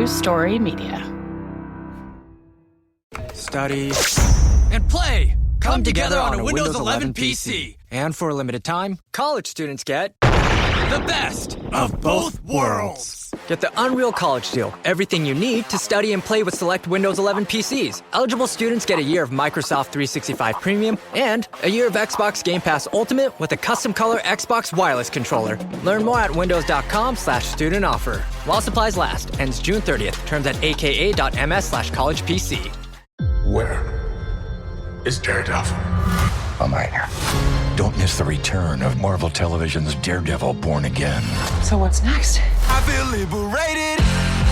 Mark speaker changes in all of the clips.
Speaker 1: True Story Media.
Speaker 2: Study and play come together on a Windows 11 PC. And for a limited time, college students get the best of both worlds. Get the Unreal College Deal. Everything you need to study and play with select Windows 11 PCs. Eligible students get a year of Microsoft 365 Premium and a year of Xbox Game Pass Ultimate with a custom color Xbox wireless controller. Learn more at windows.com/student offer. While supplies last. Ends June 30th. Terms at aka.ms/collegepc.
Speaker 3: Where is Daredevil? I'm right here.
Speaker 4: Don't miss the return of Marvel Television's Daredevil Born Again.
Speaker 1: So what's next?
Speaker 3: I feel liberated.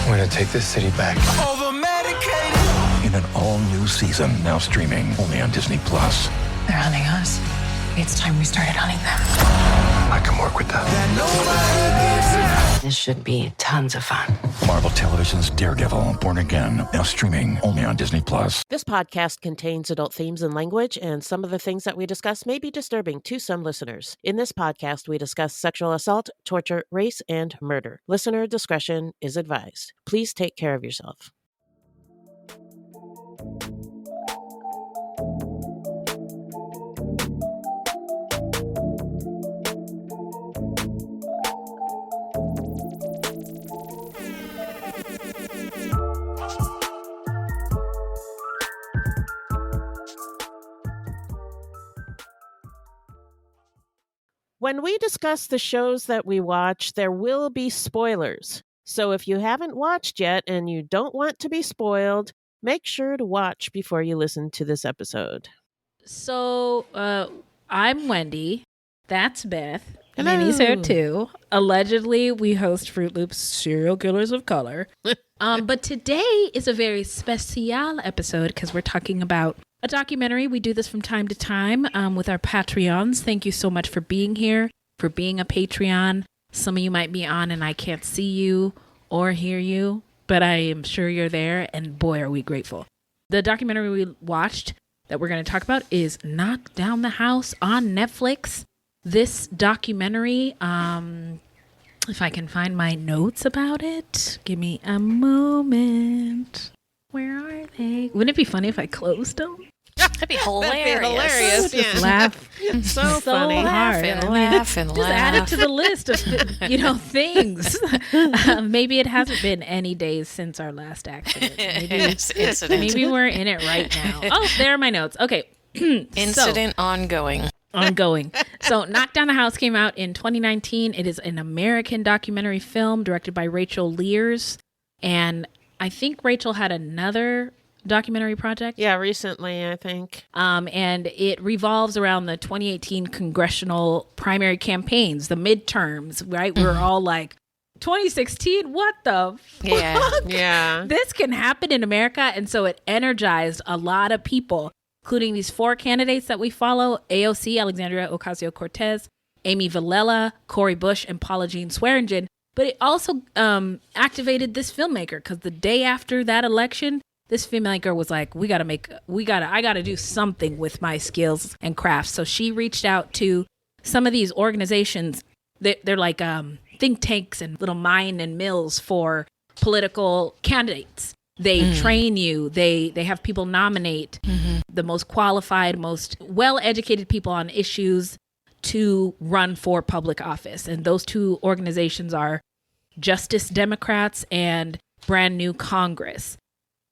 Speaker 3: We're gonna take this city back. Over medicated.
Speaker 4: In an all-new season, now streaming only on Disney+.
Speaker 1: They're hunting us. It's time we started hunting them.
Speaker 3: I can work with that.
Speaker 1: This should be tons of fun.
Speaker 4: Marvel Television's Daredevil Born Again, now streaming only on Disney+.
Speaker 5: This podcast contains adult themes and language, and some of the things that we discuss may be disturbing to some listeners. In this podcast, we discuss sexual assault, torture, race, and murder. Listener discretion is advised. Please take care of yourself. When we discuss the shows that we watch, there will be spoilers. So if you haven't watched yet and you don't want to be spoiled, make sure to watch before you listen to this episode.
Speaker 6: So, I'm Wendy. That's Beth.
Speaker 5: Hello.
Speaker 6: Minnie's here too. Allegedly, we host Fruitloops, Serial Killers of Color. But today is a very special episode because we're talking about a documentary. We do this from time to time with our Patreons. Thank you so much for being here, for being a Patreon. Some of you might be on and I can't see you or hear you, but I am sure you're there, and boy, are we grateful. The documentary we watched that we're going to talk about is Knock Down the House on Netflix. This documentary, if I can find my notes about it, give me a moment. Where are they? Wouldn't it be funny if I closed them?
Speaker 1: That'd be hilarious.
Speaker 6: Just
Speaker 5: Yeah.
Speaker 6: laugh
Speaker 5: So funny.
Speaker 6: hard.
Speaker 1: Laugh and
Speaker 6: Just add it to the list of things. Maybe it hasn't been any days since our last accident. Maybe we're in it right now. Oh, there are my notes. Okay.
Speaker 1: Incident ongoing.
Speaker 6: So Knock Down the House came out in 2019. It is an American documentary film directed by Rachel Lears. And I think Rachel had another documentary project.
Speaker 5: Yeah, recently, I think.
Speaker 6: And it revolves around the 2018 congressional primary campaigns, the midterms, right? We were all like, 2016, what the fuck?
Speaker 5: Yeah.
Speaker 6: This can happen in America. And so it energized a lot of people, including these 4 candidates that we follow: AOC, Alexandria Ocasio-Cortez, Amy Villela, Cori Bush, and Paula Jean Swearengin. But it also activated this filmmaker, because the day after that election, this filmmaker was like, I got to do something with my skills and crafts. So she reached out to some of these organizations. They're like think tanks and little mine and mills for political candidates. They train you. They have people nominate the most qualified, most well-educated people on issues to run for public office. And those 2 organizations are Justice Democrats and Brand New Congress.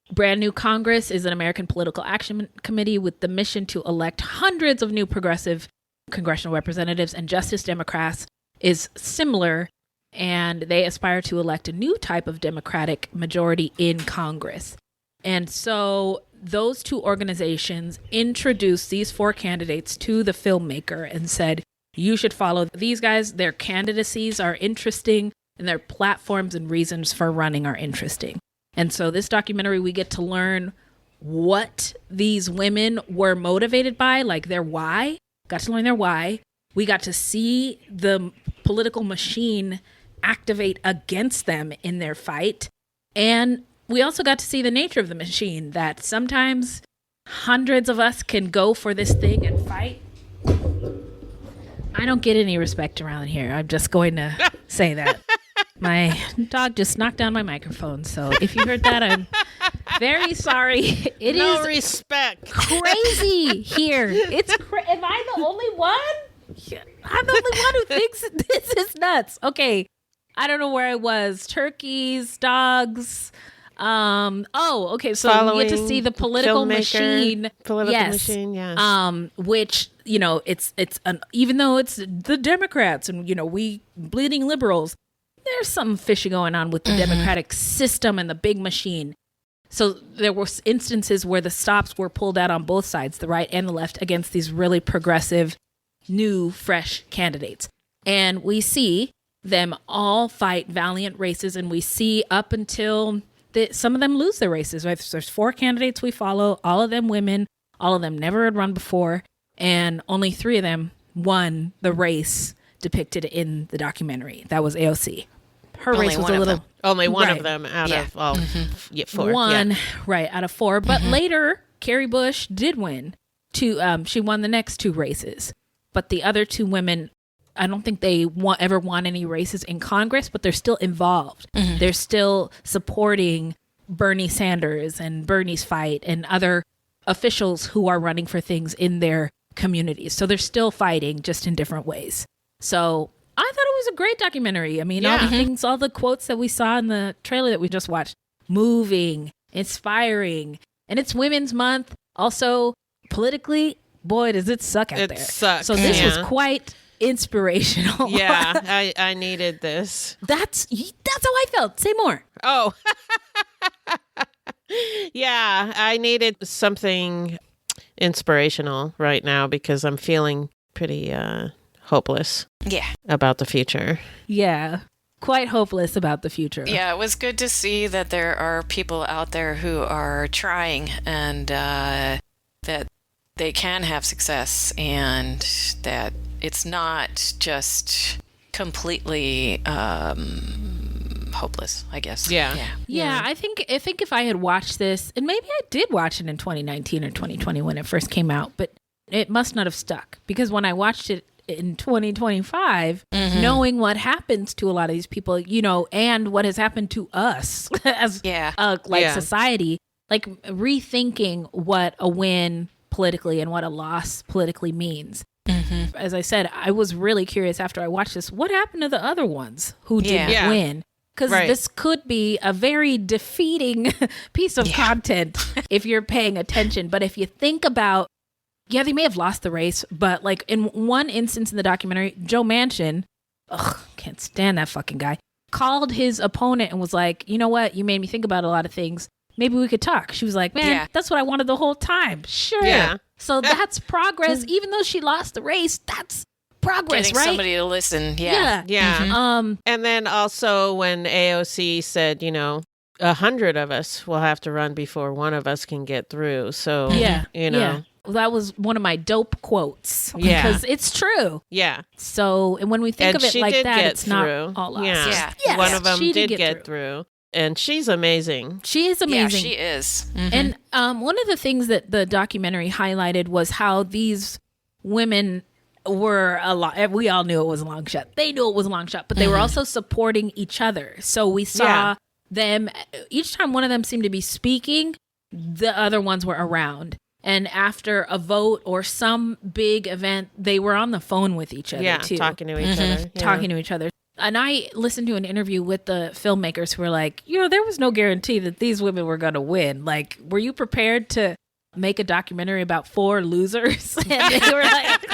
Speaker 6: Brand New Congress is an American political action committee with the mission to elect hundreds of new progressive congressional representatives, and Justice Democrats is similar, and they aspire to elect a new type of Democratic majority in Congress. And so those 2 organizations introduced these 4 candidates to the filmmaker and said, you should follow these guys. Their candidacies are interesting, and their platforms and reasons for running are interesting. And so this documentary, we get to learn what these women were motivated by, like their why. Got to learn their why. We got to see the political machine activate against them in their fight. And we also got to see the nature of the machine, that sometimes hundreds of us can go for this thing and fight. I don't get any respect around here. I'm just going to say that. My dog just knocked down my microphone. So if you heard that, I'm very sorry. It
Speaker 5: no
Speaker 6: is
Speaker 5: respect.
Speaker 6: crazy here. Am I the only one? I'm the only one who thinks this is nuts. Okay. I don't know where I was. Turkeys, dogs. Okay. So we get to see the political machine.
Speaker 5: Machine, yes.
Speaker 6: Which, even though it's the Democrats and, we bleeding liberals, there's some fishy going on with the democratic system and the big machine. So there were instances where the stops were pulled out on both sides, the right and the left, against these really progressive, new, fresh candidates. And we see them all fight valiant races, and we see up until some of them lose their races. Right? There's 4 candidates we follow, all of them women, all of them never had run before, and only 3 of them won the race depicted in the documentary. That was AOC. Her
Speaker 7: only
Speaker 6: race was a little...
Speaker 5: Only one
Speaker 6: right.
Speaker 5: of them out of 4.
Speaker 6: One,
Speaker 5: Yeah.
Speaker 6: right, out of 4. But later, Carrie Bush did win. She won the next 2 races. But the other 2 women, I don't think they ever won any races in Congress, but they're still involved. They're still supporting Bernie Sanders and Bernie's fight and other officials who are running for things in their communities. So they're still fighting, just in different ways. So I thought it was a great documentary. I mean, all the things, all the quotes that we saw in the trailer that we just watched, moving, inspiring, and it's Women's Month. Also, politically, boy, does it suck out there.
Speaker 5: It sucks.
Speaker 6: So this was quite inspirational.
Speaker 5: Yeah, I needed this.
Speaker 6: That's how I felt. Say more.
Speaker 5: Oh, yeah, I needed something inspirational right now because I'm feeling pretty hopeless.
Speaker 7: Yeah.
Speaker 5: About the future.
Speaker 6: Yeah. Quite hopeless about the future.
Speaker 7: Yeah, it was good to see that there are people out there who are trying and that they can have success and that it's not just completely hopeless, I guess.
Speaker 6: Yeah, I think if I had watched this, and maybe I did watch it in 2019 or 2020 when it first came out, but it must not have stuck because when I watched it in 2025, knowing what happens to a lot of these people, and what has happened to us as society, like rethinking what a win politically and what a loss politically means. As I said, I was really curious after I watched this, what happened to the other ones who didn't win? Because this could be a very defeating piece of content if you're paying attention. But if you think about, they may have lost the race, but like in one instance in the documentary, Joe Manchin, can't stand that fucking guy, called his opponent and was like, you know what? You made me think about a lot of things. Maybe we could talk. She was like, man, that's what I wanted the whole time. Sure. Yeah. So that's progress. Even though she lost the race, that's progress,
Speaker 7: Getting
Speaker 6: right?
Speaker 7: somebody to listen.
Speaker 5: Yeah. And then also when AOC said, 100 of us will have to run before one of us can get through. So,
Speaker 6: that was one of my dope quotes. Yeah. Because it's true.
Speaker 5: Yeah.
Speaker 6: So, and when we think of it like that, it's not all us.
Speaker 5: Yeah.
Speaker 6: Yes,
Speaker 5: one of them did get through. And she's amazing.
Speaker 6: She is amazing.
Speaker 7: Yeah, she is.
Speaker 6: And one of the things that the documentary highlighted was how these women were we all knew it was a long shot. They knew it was a long shot, but they were also supporting each other. So we saw them, each time one of them seemed to be speaking, the other ones were around. And after a vote or some big event, they were on the phone with each other too.
Speaker 5: Talking to each other. Yeah.
Speaker 6: Talking to each other. And I listened to an interview with the filmmakers who were like, there was no guarantee that these women were going to win. Like, were you prepared to make a documentary about 4 losers? And they were like,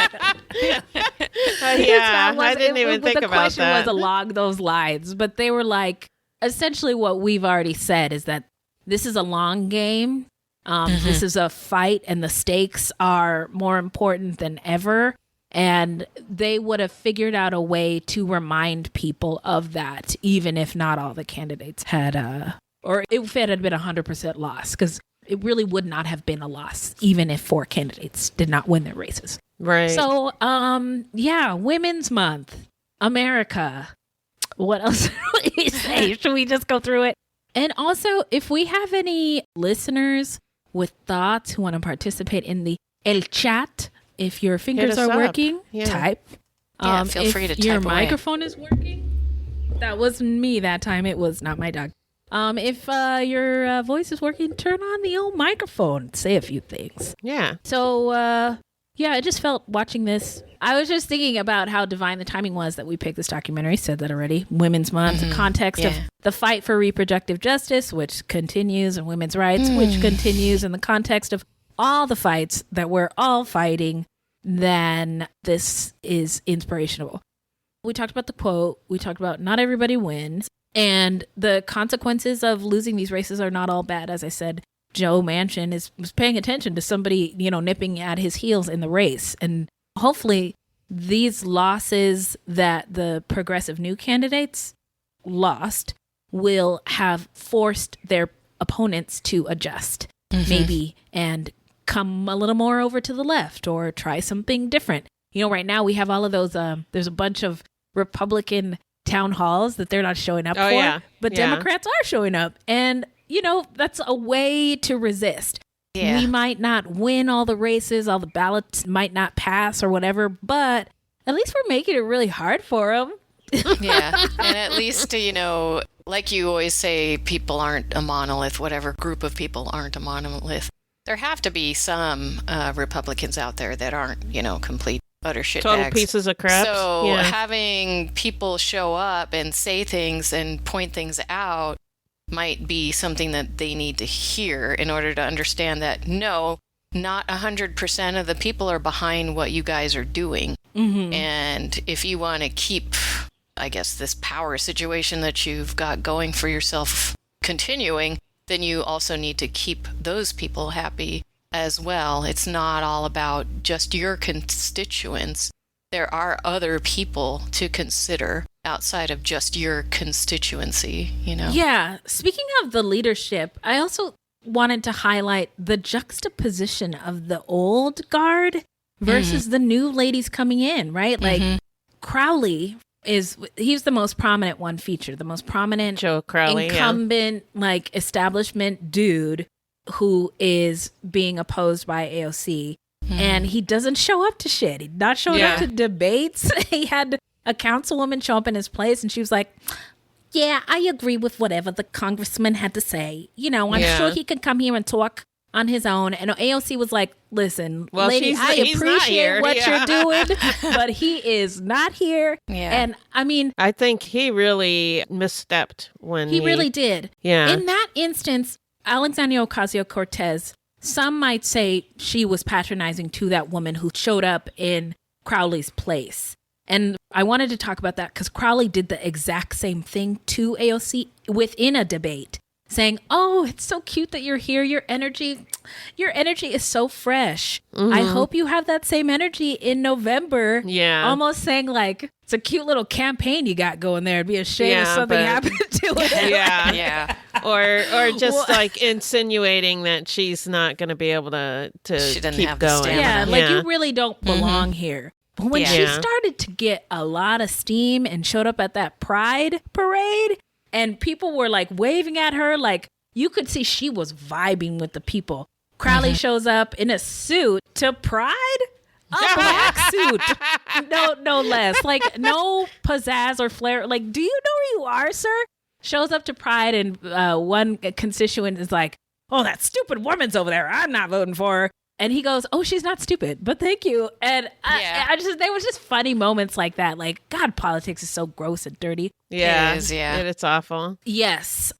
Speaker 5: I didn't even think about that.
Speaker 6: The question was along those lines. But they were like, essentially what we've already said is that this is a long game. This is a fight and the stakes are more important than ever. And they would have figured out a way to remind people of that, even if not all the candidates had, or if it had been 100% loss, because it really would not have been a loss, even if 4 candidates did not win their races.
Speaker 5: Right.
Speaker 6: So, Women's Month, America. What else should we say? Should we just go through it? And also, if we have any listeners with thoughts who want to participate in the El Chat, if your fingers are working, type.
Speaker 7: Feel free to type
Speaker 6: your
Speaker 7: away.
Speaker 6: microphone is working, That was me that time. It was not my dog. If your voice is working, turn on the old microphone. Say a few things.
Speaker 5: Yeah.
Speaker 6: So, I just felt watching this. I was just thinking about how divine the timing was that we picked this documentary. Said that already. Women's Month, the context of the fight for reproductive justice, which continues, and women's rights, which continues, in the context of all the fights that we're all fighting, then this is inspirational. We talked about the quote. We talked about not everybody wins. And the consequences of losing these races are not all bad. As I said, Joe Manchin was paying attention to somebody, nipping at his heels in the race. And hopefully these losses that the progressive new candidates lost will have forced their opponents to adjust, maybe, and come a little more over to the left or try something different. Right now we have all of those, there's a bunch of Republican town halls that they're not showing up for, but Democrats are showing up. And, that's a way to resist. Yeah. We might not win all the races, all the ballots might not pass or whatever, but at least we're making it really hard for them.
Speaker 7: Yeah. And at least, like you always say, people aren't a monolith, whatever group of people aren't a monolith. There have to be some Republicans out there that aren't, complete utter shitbags.
Speaker 5: Total pieces of crap.
Speaker 7: So having people show up and say things and point things out might be something that they need to hear in order to understand that, no, not 100% of the people are behind what you guys are doing. And if you want to keep, I guess, this power situation that you've got going for yourself continuing, then you also need to keep those people happy as well. It's not all about just your constituents. There are other people to consider outside of just your constituency,
Speaker 6: Yeah. Speaking of the leadership, I also wanted to highlight the juxtaposition of the old guard versus the new ladies coming in, right? Like Crowley he's the most prominent one featured, the most prominent
Speaker 5: Joe Crowley,
Speaker 6: incumbent, like establishment dude who is being opposed by AOC. And he doesn't show up to shit. He's not showing up to debates. He had a councilwoman show up in his place and she was like, yeah, I agree with whatever the congressman had to say. I'm sure he can come here and talk on his own. And AOC was like, listen, lady, I appreciate what you're doing, but he is not here. Yeah. And I mean,
Speaker 5: I think he really misstepped when
Speaker 6: he really did.
Speaker 5: Yeah.
Speaker 6: In that instance, Alexandria Ocasio-Cortez, some might say she was patronizing to that woman who showed up in Crowley's place. And I wanted to talk about that because Crowley did the exact same thing to AOC within a debate, saying, oh, it's so cute that you're here. Your energy is so fresh. I hope you have that same energy in November. Yeah. Almost saying like, it's a cute little campaign you got going there. It'd be a shame if something happened to it.
Speaker 5: Yeah. Or just like insinuating that she's not going to be able to keep going.
Speaker 6: Yeah, like you really don't belong here. But when she started to get a lot of steam and showed up at that Pride parade and people were like waving at her, like you could see she was vibing with the people. Crowley shows up in a suit to Pride. A black suit. No less. Like no pizzazz or flair. Like, do you know where you are, sir? Shows up to Pride and one constituent is like, oh, that stupid woman's over there. I'm not voting for her. And he goes, oh, she's not stupid, but thank you. And there was just funny moments like that. Like, God, politics is so gross and dirty.
Speaker 5: Yeah. It is, yeah. It's awful.
Speaker 6: Yes.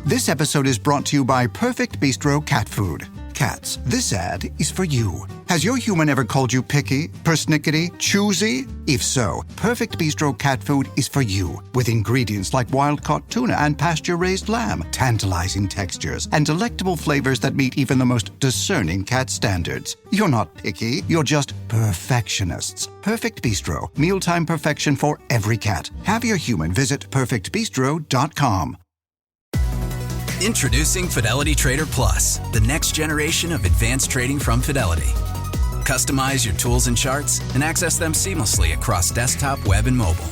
Speaker 8: This episode is brought to you by Perfect Bistro Cat Food. Cats, this ad is for you. Has your human ever called you picky, persnickety, choosy? If so, Perfect Bistro Cat Food is for you. With ingredients like wild-caught tuna and pasture-raised lamb, tantalizing textures, and delectable flavors that meet even the most discerning cat standards. You're not picky, you're just perfectionists. Perfect Bistro, mealtime perfection for every cat. Have your human visit perfectbistro.com.
Speaker 9: Introducing Fidelity Trader Plus, the next generation of advanced trading from Fidelity. customize your tools and charts and access them seamlessly across desktop, web, and mobile.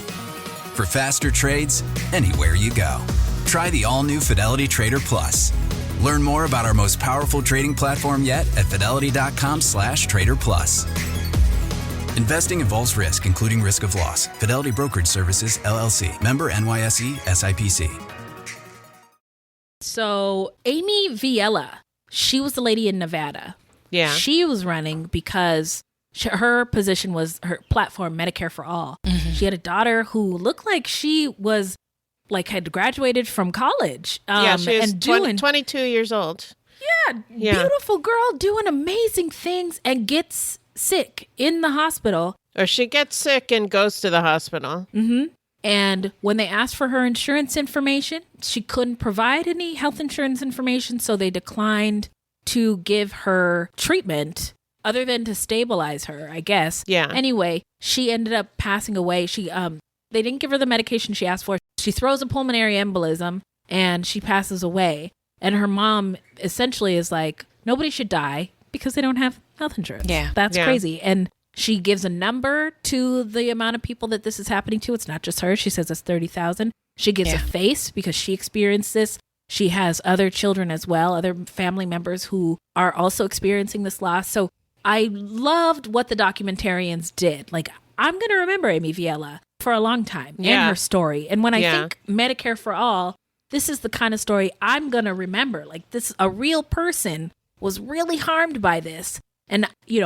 Speaker 9: For faster trades, anywhere you go. Try the all-new Fidelity Trader Plus. Learn more about our most powerful trading platform yet at fidelity.com/Trader Plus. Investing involves risk, including risk of loss. Fidelity Brokerage Services, LLC. Member NYSE, SIPC.
Speaker 6: So Amy Viella, she was the lady in Nevada.
Speaker 5: Yeah.
Speaker 6: She was running because her position was her platform, Medicare for All.
Speaker 7: Mm-hmm.
Speaker 6: She had a daughter who looked like she was had graduated from college.
Speaker 5: She was
Speaker 6: and doing
Speaker 5: 22 years old.
Speaker 6: Yeah, beautiful girl doing amazing things and gets sick in the hospital.
Speaker 5: Or she gets sick and goes to the hospital.
Speaker 6: Mm-hmm. And when they asked for her insurance information, she couldn't provide any health insurance information, so they declined to give her treatment other than to stabilize her, I guess.
Speaker 5: Yeah.
Speaker 6: Anyway, she ended up passing away. They didn't give her the medication she asked for. She throws a pulmonary embolism and she passes away. And her mom essentially is like, nobody should die because they don't have health insurance.
Speaker 7: Yeah.
Speaker 6: That's crazy. And she gives a number to the amount of people that this is happening to. It's not just her. She says it's 30,000. She gives a face because she experienced this. She has other children as well, other family members who are also experiencing this loss. So I loved what the documentarians did. Like, I'm going to remember Amy Viella for a long time and her story. And when I think Medicare for All, this is the kind of story I'm going to remember. Like, this, a real person was really harmed by this, and,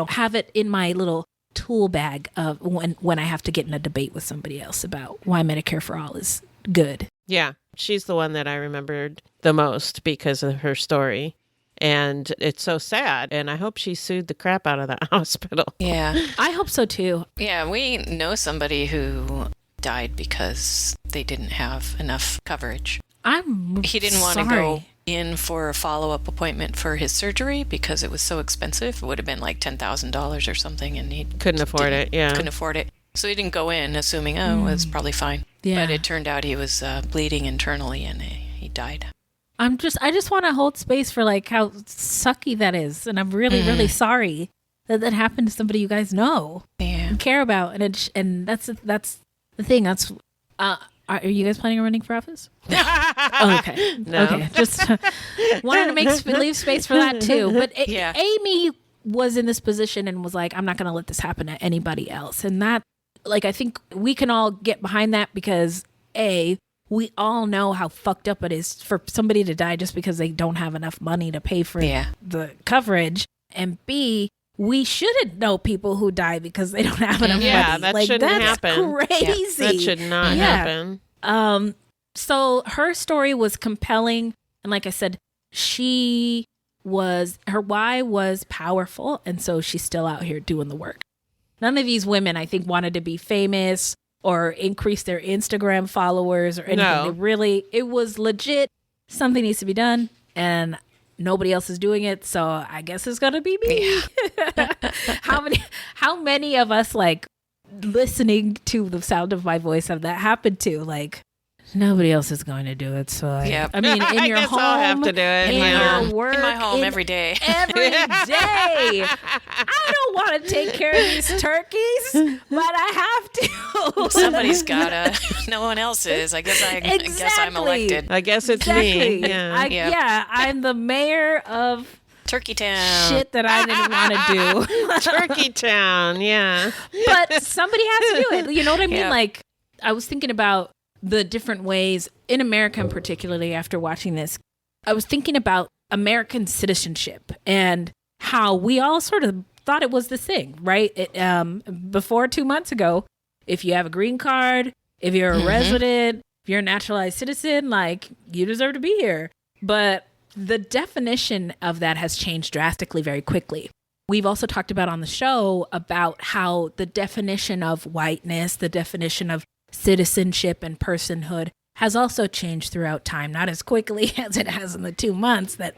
Speaker 6: have it in my little tool bag of when I have to get in a debate with somebody else about why Medicare for All is good.
Speaker 5: Yeah. She's the one that I remembered the most because of her story. And it's so sad. And I hope she sued the crap out of that hospital.
Speaker 7: Yeah.
Speaker 6: I hope so too.
Speaker 7: Yeah, we know somebody who died because they didn't have enough coverage. He didn't want to go in for a follow-up appointment for his surgery because it was so expensive. It would have been like $10,000 or something, and he
Speaker 5: couldn't afford it. Yeah.
Speaker 7: Couldn't afford it. So he didn't go in assuming, it was probably fine.
Speaker 6: Yeah.
Speaker 7: But it turned out he was bleeding internally and he died.
Speaker 6: I just want to hold space for like how sucky that is. And I'm really, really sorry that happened to somebody you guys know and care about. And that's the thing. Are you guys planning on running for office? Oh, okay.
Speaker 5: No.
Speaker 6: Okay. Just wanted to leave space for that too. But Amy was in this position and was like, I'm not going to let this happen to anybody else. And that, like, I think we can all get behind that because we all know how fucked up it is for somebody to die just because they don't have enough money to pay for the coverage. And B, we shouldn't know people who die because they don't have enough money.
Speaker 5: That shouldn't happen.
Speaker 6: Crazy.
Speaker 5: That should not happen.
Speaker 6: So her story was compelling. And like I said, her why was powerful. And so she's still out here doing the work. None of these women, I think, wanted to be famous or increase their Instagram followers or anything.
Speaker 5: No.
Speaker 6: It was legit. Something needs to be done. And nobody else is doing it. So I guess it's going to be me. Yeah. How many of us, like, listening to the sound of my voice have that happened to? Like, nobody else is going to do it. So I mean, in your home,
Speaker 5: I'll have to do it.
Speaker 6: in your work,
Speaker 7: in my home every day.
Speaker 6: Every day. I don't want to take care of these turkeys, but I have to.
Speaker 7: Somebody's gotta. No one else is. I guess I'm elected.
Speaker 5: I guess it's me. Yeah.
Speaker 6: I'm the mayor of
Speaker 7: Turkey Town.
Speaker 6: Shit that I didn't want to do.
Speaker 5: Turkey Town, yeah.
Speaker 6: But somebody has to do it. You know what I mean?
Speaker 7: Yeah.
Speaker 6: Like, I was thinking about the different ways in America, and particularly after watching this, I was thinking about American citizenship and how we all sort of thought it was the thing, right? Before 2 months ago, if you have a green card, if you're a resident, if you're a naturalized citizen, like, you deserve to be here. But the definition of that has changed drastically very quickly. We've also talked about on the show about how the definition of whiteness, the definition of citizenship and personhood has also changed throughout time, not as quickly as it has in the 2 months that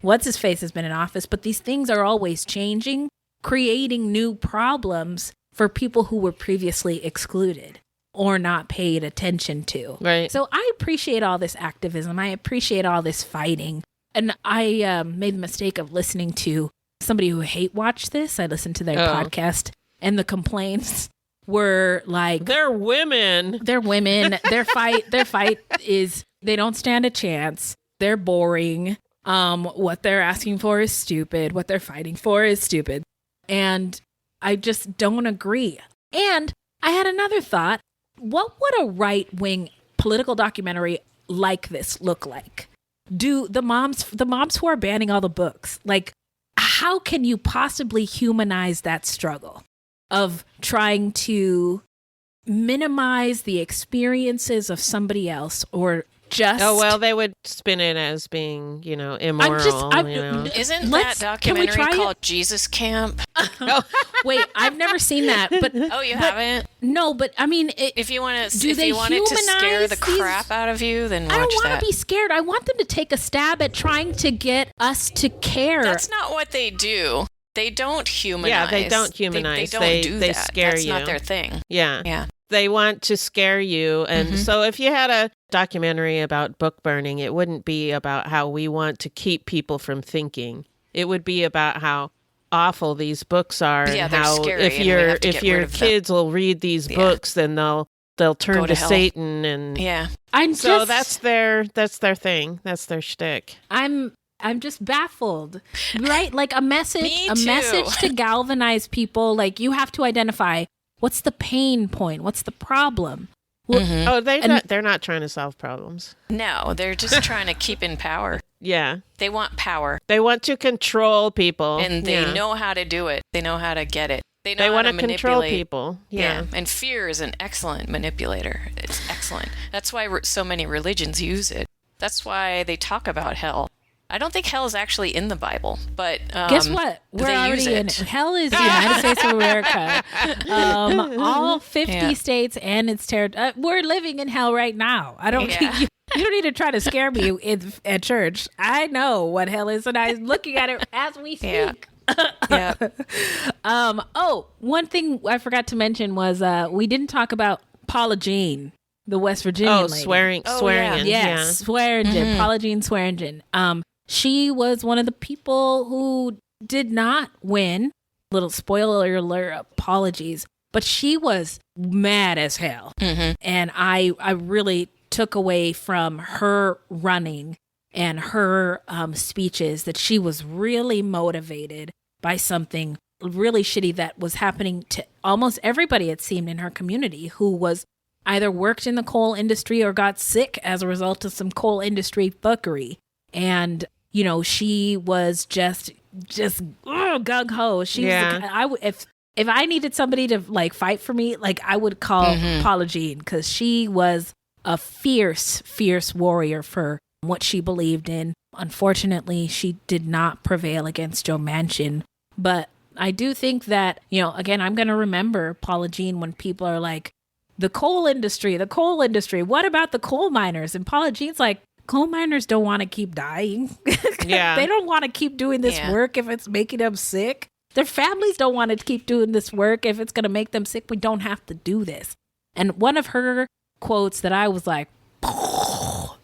Speaker 6: what's-his-face has been in office, but these things are always changing, creating new problems for people who were previously excluded or not paid attention to.
Speaker 5: Right.
Speaker 6: So I appreciate all this activism. I appreciate all this fighting. And I made the mistake of listening to somebody who hate watched this. I listened to their podcast, and the complaints were like,
Speaker 5: they're women.
Speaker 6: Their fight is they don't stand a chance. They're boring. What they're asking for is stupid. What they're fighting for is stupid. And I just don't agree. And I had another thought. What would a right-wing political documentary like this look like? Do the moms who are banning all the books, like, how can you possibly humanize that struggle of trying to minimize the experiences of somebody else or just...
Speaker 5: Oh, well, they would spin it as being, immoral.
Speaker 7: Isn't that documentary called Jesus Camp?
Speaker 6: Wait, I've never seen that. But
Speaker 7: you haven't?
Speaker 6: No, but I mean...
Speaker 7: if you want to scare the crap out of you, then watch that.
Speaker 6: I don't want to be scared. I want them to take a stab at trying to get us to care.
Speaker 7: That's not what they do. They don't humanize.
Speaker 5: Yeah, they don't humanize.
Speaker 7: They don't do that.
Speaker 5: They scare
Speaker 7: That's
Speaker 5: you.
Speaker 7: That's not their thing.
Speaker 5: Yeah. They want to scare you. And so if you had a documentary about book burning, it wouldn't be about how we want to keep people from thinking. It would be about how awful these books are, and how
Speaker 7: scary,
Speaker 5: if your kids will read these books, then they'll turn to Satan, and that's their thing. That's their shtick.
Speaker 6: I'm just baffled, right? Like a message to galvanize people. Like, you have to identify what's the pain point, what's the problem.
Speaker 5: Well, they're not trying to solve problems.
Speaker 7: No, they're just trying to keep in power.
Speaker 5: Yeah.
Speaker 7: They want power.
Speaker 5: They want to control people.
Speaker 7: And they know how to do it. They know how to get it. They want to
Speaker 5: control people. Yeah.
Speaker 7: And fear is an excellent manipulator. It's excellent. That's why so many religions use it. That's why they talk about hell. I don't think hell is actually in the Bible, but
Speaker 6: guess what? We're already in it. Hell is the United States of America. All 50 states and its territory. We're living in hell right now. I don't. You don't need to try to scare me at church. I know what hell is, and I'm looking at it as we speak.
Speaker 7: Yeah.
Speaker 6: One thing I forgot to mention was we didn't talk about Paula Jean, the West Virginia lady.
Speaker 5: Swearingen.
Speaker 6: Yes, Swearingen. Paula Jean Swearingen. She was one of the people who did not win. Little spoiler alert, apologies. But she was mad as hell. And I really took away from her running and her speeches that she was really motivated by something really shitty that was happening to almost everybody, it seemed, in her community who was either worked in the coal industry or got sick as a result of some coal industry fuckery. And, she was just gung-ho. She was if I needed somebody to fight for me, I would call Paula Jean, because she was a fierce warrior for what she believed in. Unfortunately, she did not prevail against Joe Manchin. But I do think that, again, I'm going to remember Paula Jean when people are like, the coal industry, what about the coal miners? And Paula Jean's like, coal miners don't want to keep dying.
Speaker 5: Yeah.
Speaker 6: They don't want to keep doing this work if it's making them sick. Their families don't want to keep doing this work if it's going to make them sick. We don't have to do this. And one of her quotes that I was like,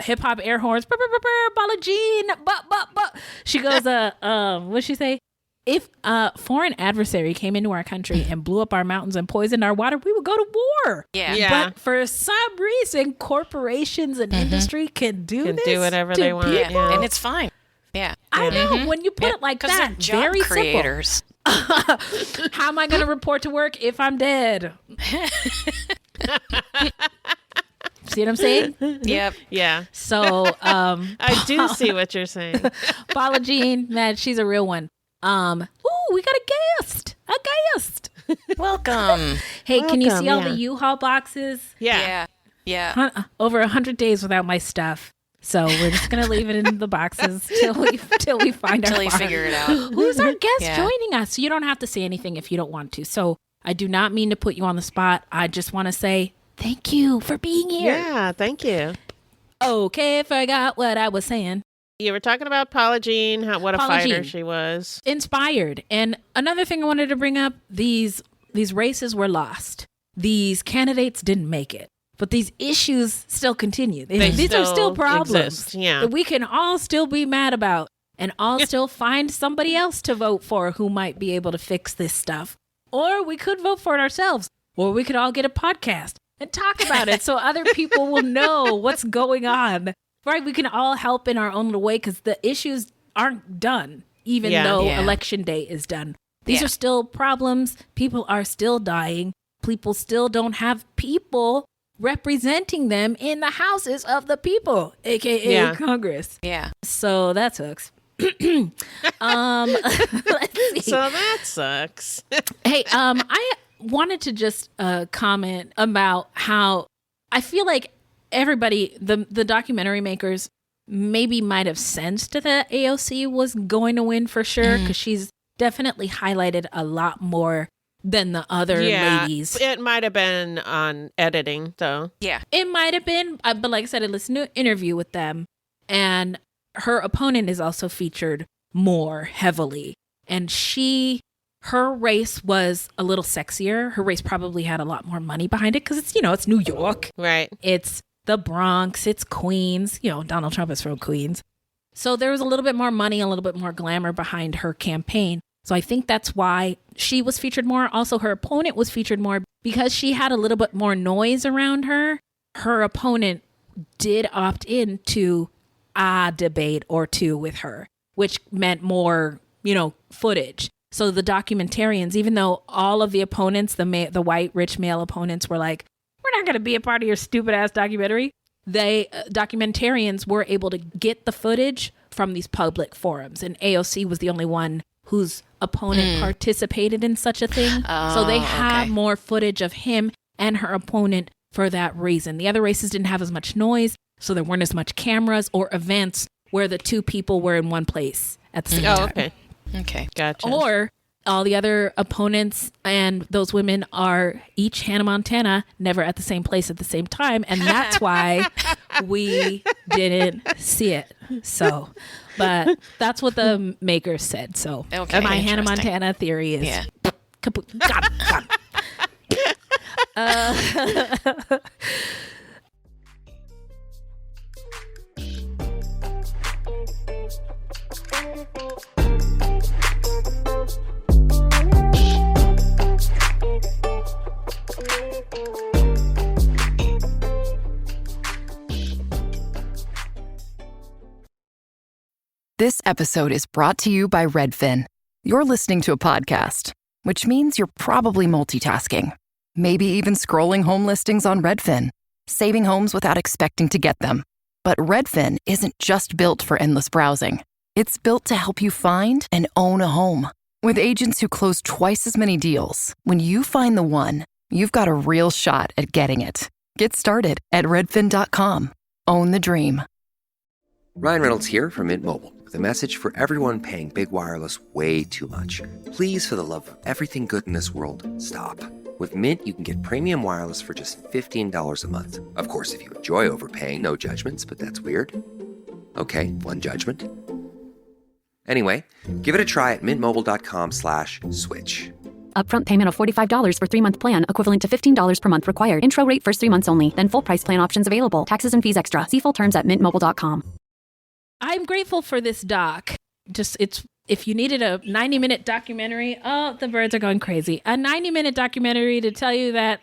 Speaker 6: hip hop air horns, Paula Jean, but. She goes, what'd she say? If a foreign adversary came into our country and blew up our mountains and poisoned our water, we would go to war.
Speaker 7: Yeah.
Speaker 6: But for some reason, corporations and industry can do
Speaker 5: whatever they want.
Speaker 7: Yeah. And it's fine. Yeah.
Speaker 6: I know. When you put it like that,
Speaker 7: they're job
Speaker 6: very
Speaker 7: creators.
Speaker 6: Simple. How am I going to report to work if I'm dead? See what I'm saying?
Speaker 7: Yep.
Speaker 5: Yeah.
Speaker 6: So
Speaker 5: I do see what you're saying.
Speaker 6: Paula Jean, man, she's a real one. We got a guest.
Speaker 7: Welcome.
Speaker 6: Hey, can you see all the U-Haul boxes?
Speaker 5: Yeah.
Speaker 6: Over 100 days without my stuff. So we're just gonna leave it in the boxes till we find our
Speaker 7: Till you figure it out.
Speaker 6: Who's our guest joining us? You don't have to say anything if you don't want to. So I do not mean to put you on the spot. I just want to say thank you for being here.
Speaker 5: Yeah, thank you.
Speaker 6: Okay, forgot what I was saying.
Speaker 5: You were talking about Paula Jean, what a fighter she was.
Speaker 6: Inspired. And another thing I wanted to bring up, these races were lost. These candidates didn't make it. But these issues still continue. These are still problems
Speaker 5: exist. Yeah.
Speaker 6: that we can all still be mad about. and all still find somebody else to vote for who might be able to fix this stuff. Or we could vote for it ourselves. Or we could all get a podcast and talk about it so other people will know what's going on. Right? We can all help in our own little way because the issues aren't done, even though election day is done. These are still problems. People are still dying. People still don't have people representing them in the houses of the people, aka Congress.
Speaker 7: Yeah.
Speaker 6: So that sucks. Let's see.
Speaker 5: So that sucks.
Speaker 6: Hey, I wanted to just comment about how I feel like everybody, the documentary makers, maybe might have sensed that AOC was going to win for sure, because she's definitely highlighted a lot more than the other ladies.
Speaker 5: It might have been on editing, though.
Speaker 7: Yeah.
Speaker 6: It might have been, but like I said, I listened to an interview with them, and her opponent is also featured more heavily. And her race was a little sexier. Her race probably had a lot more money behind it because it's New York.
Speaker 5: Right.
Speaker 6: It's the Bronx. It's Queens. Donald Trump is from Queens. So there was a little bit more money, a little bit more glamour behind her campaign. So I think that's why she was featured more. Also, her opponent was featured more because she had a little bit more noise around her. Her opponent did opt in to a debate or two with her, which meant more, footage. So the documentarians, even though all of the opponents, the white rich male opponents were like, we're not going to be a part of your stupid ass documentary. Documentarians were able to get the footage from these public forums. And AOC was the only one whose opponent participated in such a thing. So they have more footage of him and her opponent for that reason. The other races didn't have as much noise, so there weren't as much cameras or events where the two people were in one place at the same time.
Speaker 5: Oh, okay.
Speaker 7: Okay.
Speaker 5: Gotcha.
Speaker 6: Or all the other opponents and those women are each Hannah Montana, never at the same place at the same time. And that's why we didn't see it. So, but that's what the makers said. So my Hannah Montana theory is kaput. Got it.
Speaker 10: This episode is brought to you by Redfin. You're listening to a podcast, which means you're probably multitasking. Maybe even scrolling home listings on Redfin, saving homes without expecting to get them. But Redfin isn't just built for endless browsing. It's built to help you find and own a home. With agents who close twice as many deals, when you find the one, you've got a real shot at getting it. Get started at redfin.com. Own the dream.
Speaker 11: Ryan Reynolds here from Mint Mobile with a message for everyone paying big wireless way too much. Please, for the love of everything good in this world, stop. With Mint, you can get premium wireless for just $15 a month. Of course, if you enjoy overpaying, no judgments, but that's weird. Okay, one judgment. Anyway, give it a try at mintmobile.com/switch.
Speaker 12: Upfront payment of $45 for 3-month plan, equivalent to $15 per month required. Intro rate first 3 months only. Then full price plan options available. Taxes and fees extra. See full terms at mintmobile.com.
Speaker 6: I'm grateful for this doc. If you needed a 90-minute documentary, the birds are going crazy. A 90-minute documentary to tell you that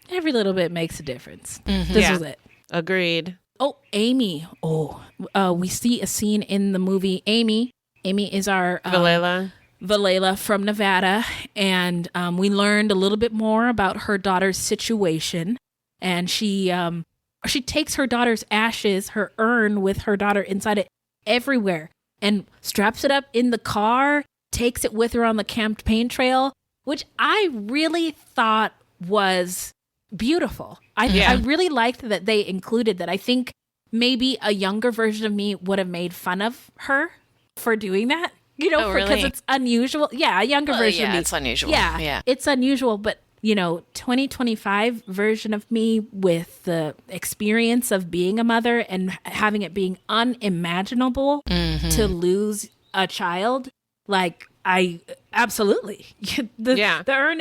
Speaker 6: every little bit makes a difference. This was it.
Speaker 5: Agreed.
Speaker 6: Oh, Amy. We see a scene in the movie Amy. Amy is our Valela from Nevada, and we learned a little bit more about her daughter's situation. And she takes her daughter's ashes, her urn with her daughter inside it, everywhere, and straps it up in the car, takes it with her on the campaign trail, which I really thought was beautiful. I really liked that they included that. I think maybe a younger version of me would have made fun of her for doing that, because it's unusual. Yeah, a younger version of me.
Speaker 7: It's unusual.
Speaker 6: Yeah, it's unusual, but 2025 version of me with the experience of being a mother and having it being unimaginable to lose a child. Like, I absolutely. The urn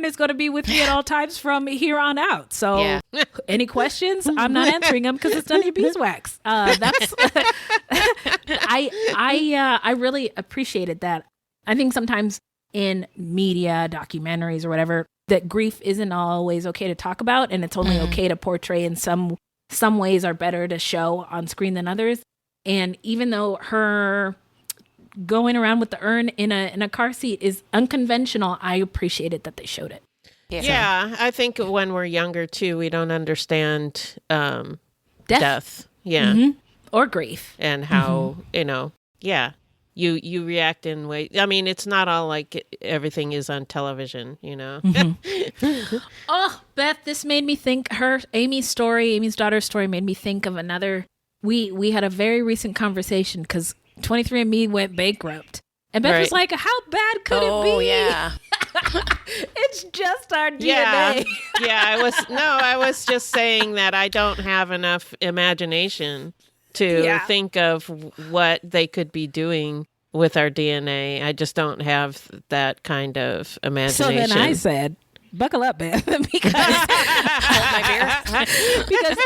Speaker 6: is going to be with me at all times from here on out. So any questions? I'm not answering them because it's none of your beeswax. That's I really appreciated that. I think sometimes in media, documentaries or whatever, that grief isn't always okay to talk about, and it's only okay to portray in some ways are better to show on screen than others. And even though her going around with the urn in a car seat is unconventional, I appreciated that they showed it.
Speaker 5: Yeah, I think when we're younger too, we don't understand death. Yeah.
Speaker 6: Mm-hmm. Or grief.
Speaker 5: And how, you react in ways. I mean, it's not all like everything is on television,
Speaker 6: Oh, Beth, this made me think Amy's daughter's story made me think of another. We had a very recent conversation because 23andMe went bankrupt. And Beth was like, how bad could it be?
Speaker 7: Oh, yeah.
Speaker 6: It's just our DNA.
Speaker 5: I was just saying that I don't have enough imagination to think of what they could be doing with our DNA. I just don't have that kind of imagination.
Speaker 6: So then I said, buckle up, Beth, because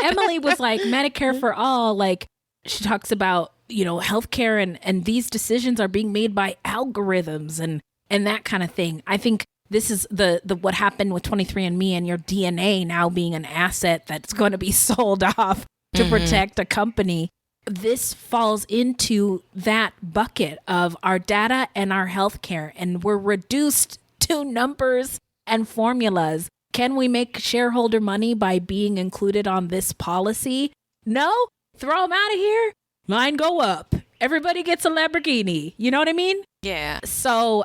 Speaker 6: Emily was like, Medicare for all, like she talks about, healthcare and these decisions are being made by algorithms and that kind of thing. I think this is the what happened with 23andMe and your DNA now being an asset that's going to be sold off to protect a company. This falls into that bucket of our data and our healthcare, and we're reduced to numbers and formulas. Can we make shareholder money by being included on this policy? No? Throw them out of here? Mine go up. Everybody gets a Lamborghini. You know what I mean?
Speaker 7: Yeah.
Speaker 6: So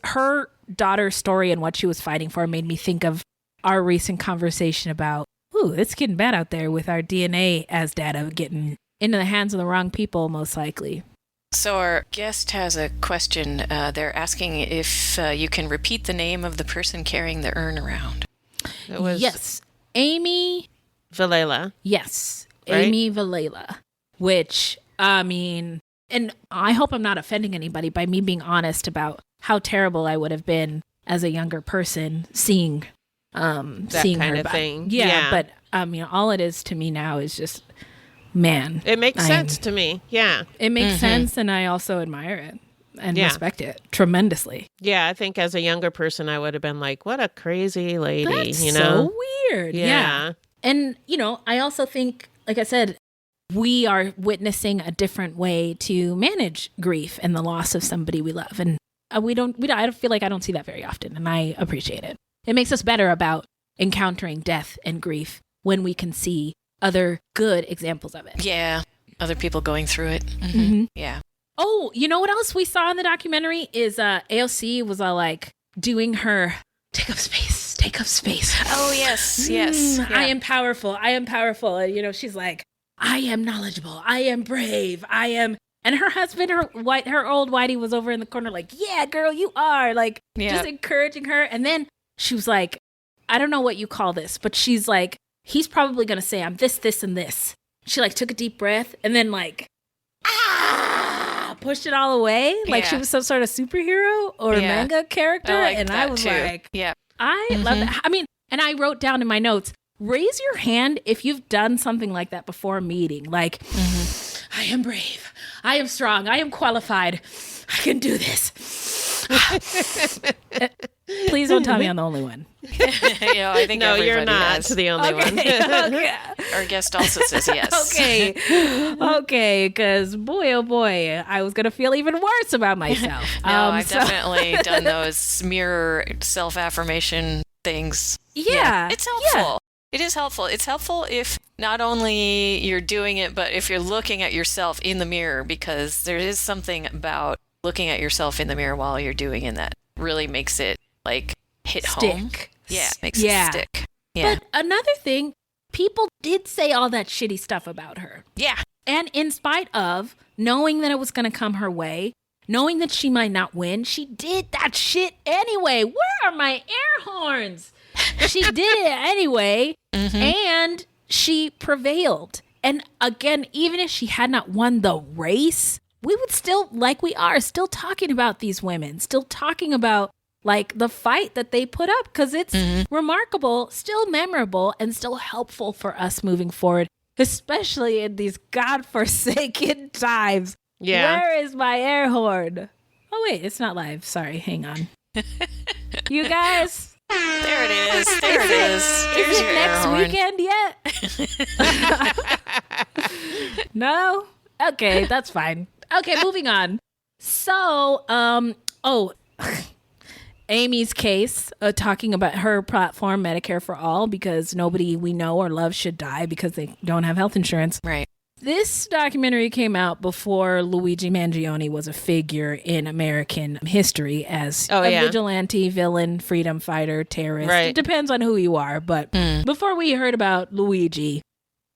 Speaker 6: her daughter's story and what she was fighting for made me think of our recent conversation about, it's getting bad out there with our DNA as data getting into the hands of the wrong people, most likely.
Speaker 7: So our guest has a question. They're asking if you can repeat the name of the person carrying the urn around.
Speaker 6: Yes. Amy
Speaker 5: Vilela.
Speaker 6: Yes.
Speaker 5: Right?
Speaker 6: Amy Vilela. Which, I mean, and I hope I'm not offending anybody by me being honest about how terrible I would have been as a younger person seeing seeing
Speaker 5: kind
Speaker 6: her
Speaker 5: of thing.
Speaker 6: Yeah, but I mean, all it is to me now is just, man.
Speaker 5: It makes sense to me. Yeah.
Speaker 6: It makes sense, and I also admire it and respect it tremendously.
Speaker 5: Yeah, I think as a younger person, I would have been like, what a crazy lady,
Speaker 6: That's so weird. Yeah. And, I also think, like I said, we are witnessing a different way to manage grief and the loss of somebody we love. And I feel like I don't see that very often, and I appreciate it. It makes us better about encountering death and grief when we can see other good examples of it.
Speaker 7: Yeah. Other people going through it. Yeah.
Speaker 6: Oh, you know what else we saw in the documentary is AOC was all like doing her take up space.
Speaker 7: Oh, yes. Yes.
Speaker 6: I am powerful. And, she's like, I am knowledgeable. I am brave. I am. And her husband, her old whitey was over in the corner like, yeah, girl, you are. Like, just encouraging her. And then she was like, I don't know what you call this, but she's like, he's probably going to say I'm this, this, and this. She like took a deep breath and then like, pushed it all away. Like she was some sort of superhero or manga character. I was like, I love that. I mean, and I wrote down in my notes, raise your hand if you've done something like that before a meeting. Like, I am brave. I am strong. I am qualified. I can do this. Please don't tell me I'm the only one.
Speaker 7: I think
Speaker 5: no, you're not
Speaker 7: has.
Speaker 5: the only one.
Speaker 6: Okay.
Speaker 7: Our guest also says yes.
Speaker 6: Okay, because boy, oh boy, I was going to feel even worse about myself.
Speaker 7: I've definitely done those mirror self-affirmation things.
Speaker 6: Yeah.
Speaker 7: It's helpful. Yeah. It is helpful. It's helpful if not only you're doing it, but if you're looking at yourself in the mirror, because there is something about looking at yourself in the mirror while you're doing it that really makes it like hit home. Yeah, makes it stick. Yeah.
Speaker 6: But another thing, people did say all that shitty stuff about her.
Speaker 7: Yeah.
Speaker 6: And in spite of knowing that it was going to come her way, knowing that she might not win, she did that shit anyway. Where are my air horns? She did it anyway, and she prevailed. And again, even if she had not won the race, we would still, like we are, still talking about these women, still talking about like the fight that they put up, because it's remarkable, still memorable, and still helpful for us moving forward, especially in these godforsaken times.
Speaker 13: Yeah.
Speaker 6: Where is my air horn? Oh, wait, it's not live. Sorry, hang on. You guys.
Speaker 7: There it is. There it is.
Speaker 6: Is it next weekend yet? No? Okay, that's fine. Okay, moving on. So, Amy's case, talking about her platform, Medicare for All, because nobody we know or love should die because they don't have health insurance.
Speaker 7: Right.
Speaker 6: This documentary came out before Luigi Mangione was a figure in American history as a vigilante, villain, freedom fighter, terrorist.
Speaker 13: Right.
Speaker 6: It depends on who you are. But before we heard about Luigi,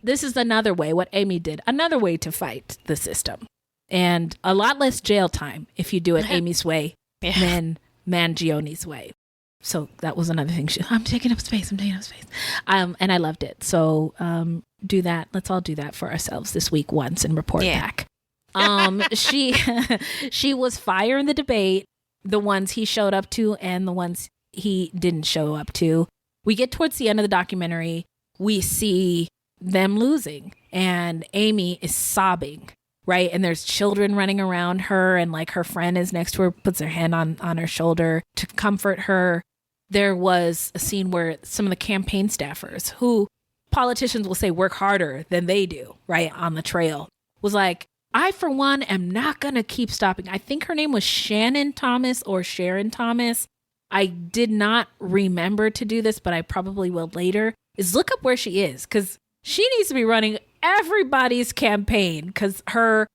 Speaker 6: this is another way, what Amy did, another way to fight the system. And a lot less jail time if you do it Amy's way than Mangione's way. So that was another thing. I'm taking up space. And I loved it. So do that. Let's all do that for ourselves this week once and report back. She was fire in the debate, the ones he showed up to and the ones he didn't show up to. We get towards the end of the documentary. We see them losing and Amy is sobbing. Right. And there's children running around her and like her friend is next to her, puts her hand on her shoulder to comfort her. There was a scene where some of the campaign staffers, who politicians will say work harder than they do, right, on the trail, was like, I, for one, am not going to keep stopping. I think her name was Shannon Thomas or Sharon Thomas. I did not remember to do this, but I probably will later, is look up where she is, because she needs to be running everybody's campaign, because her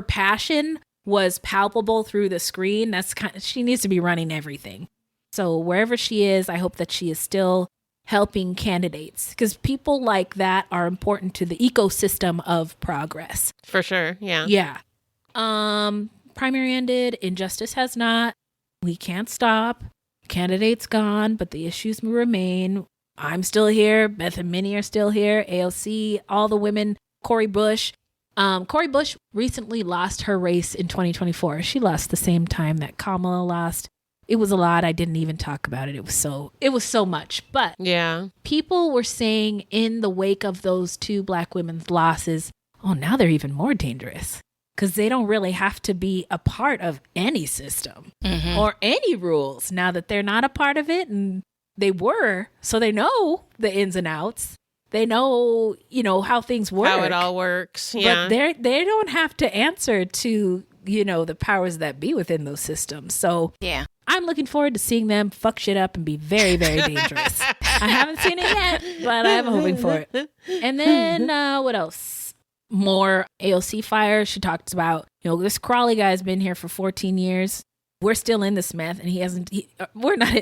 Speaker 6: passion was palpable through the screen. She needs to be running everything. So wherever she is, I hope that she is still helping candidates, because people like that are important to the ecosystem of progress.
Speaker 13: For sure. Yeah.
Speaker 6: Yeah. Primary ended. Injustice has not. We can't stop. Candidate's gone, but the issues remain. I'm still here. Beth and Minnie are still here. AOC, all the women. Cori Bush. Cori Bush recently lost her race in 2024. She lost the same time that Kamala lost. It was a lot. I didn't even talk about it. It was so much. But people were saying in the wake of those two Black women's losses, oh, now they're even more dangerous because they don't really have to be a part of any system or any rules now that they're not a part of it. And they were, so they know the ins and outs. They know, how things work.
Speaker 13: How it all works. Yeah.
Speaker 6: But they don't have to answer to, the powers that be within those systems. So
Speaker 7: yeah.
Speaker 6: I'm looking forward to seeing them fuck shit up and be very, very dangerous. I haven't seen it yet, but I'm hoping for it. And then what else? More AOC fire. She talks about, this Crawley guy's been here for 14 years. We're still in this meth, and we're not.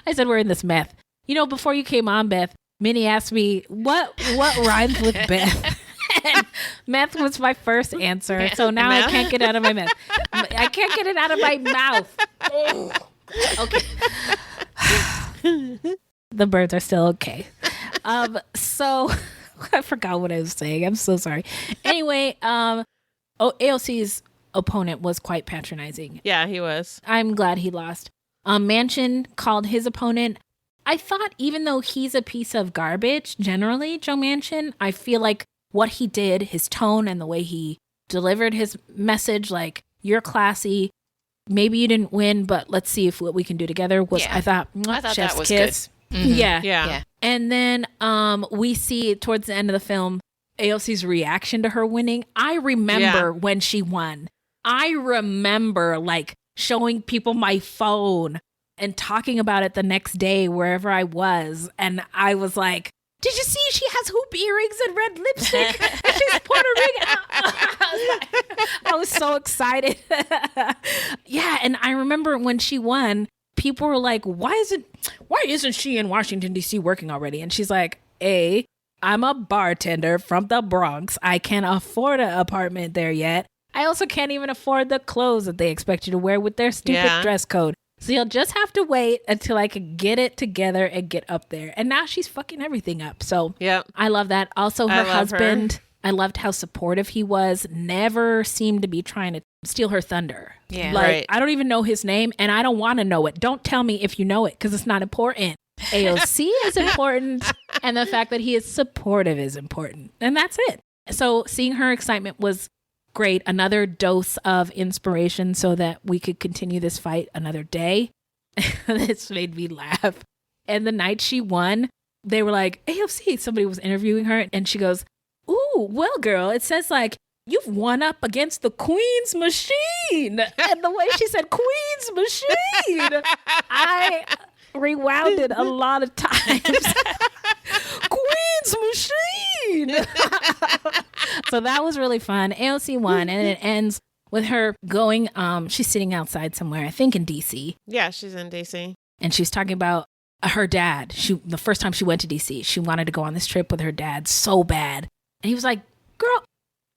Speaker 6: I said we're in this meth. Before you came on, Beth, Minnie asked me what rhymes with Beth. And meth was my first answer, so now I can't get it out of my mouth. I can't get it out of my mouth. Okay. The birds are still okay. So I forgot what I was saying. I'm so sorry. Anyway, AOC's opponent was quite patronizing.
Speaker 13: Yeah, he was.
Speaker 6: I'm glad he lost. Manchin called his opponent. I thought even though he's a piece of garbage, generally, Joe Manchin, I feel like what he did, his tone and the way he delivered his message, like, you're classy. Maybe you didn't win, but let's see if what we can do together was, I thought chef's
Speaker 7: that was
Speaker 6: kiss.
Speaker 7: good. Mm-hmm.
Speaker 6: Yeah. And then we see towards the end of the film, AOC's reaction to her winning. I remember when she won. I remember showing people my phone and talking about it the next day wherever I was. And I was like, did you see she has hoop earrings and red lipstick? And she's Puerto Rican. I was so excited. Yeah. And I remember when she won, people were like, why isn't she in Washington, D.C. working already? And she's like, I'm a bartender from the Bronx. I can't afford an apartment there yet. I also can't even afford the clothes that they expect you to wear with their stupid dress code. So you'll just have to wait until I can get it together and get up there. And now she's fucking everything up. So I love that. Also, her husband, I loved how supportive he was, never seemed to be trying to steal her thunder.
Speaker 7: Yeah.
Speaker 6: Like,
Speaker 13: Right.
Speaker 6: I don't even know his name and I don't want to know it. Don't tell me if you know it because it's not important. AOC is important and the fact that he is supportive is important. And that's it. So seeing her excitement was great. Another dose of inspiration so that we could continue this fight another day. This made me laugh. And the night she won, they were like, AOC, somebody was interviewing her and she goes, ooh, well, girl, it says like, you've won up against the Queen's machine. And the way she said Queen's machine, I rewound it a lot of times. Queen's machine. So that was really fun. AOC won, and it ends with her going, she's sitting outside somewhere, I think in DC.
Speaker 13: Yeah, she's in DC.
Speaker 6: And she was talking about her dad. The first time she went to DC, she wanted to go on this trip with her dad so bad. And he was like, girl,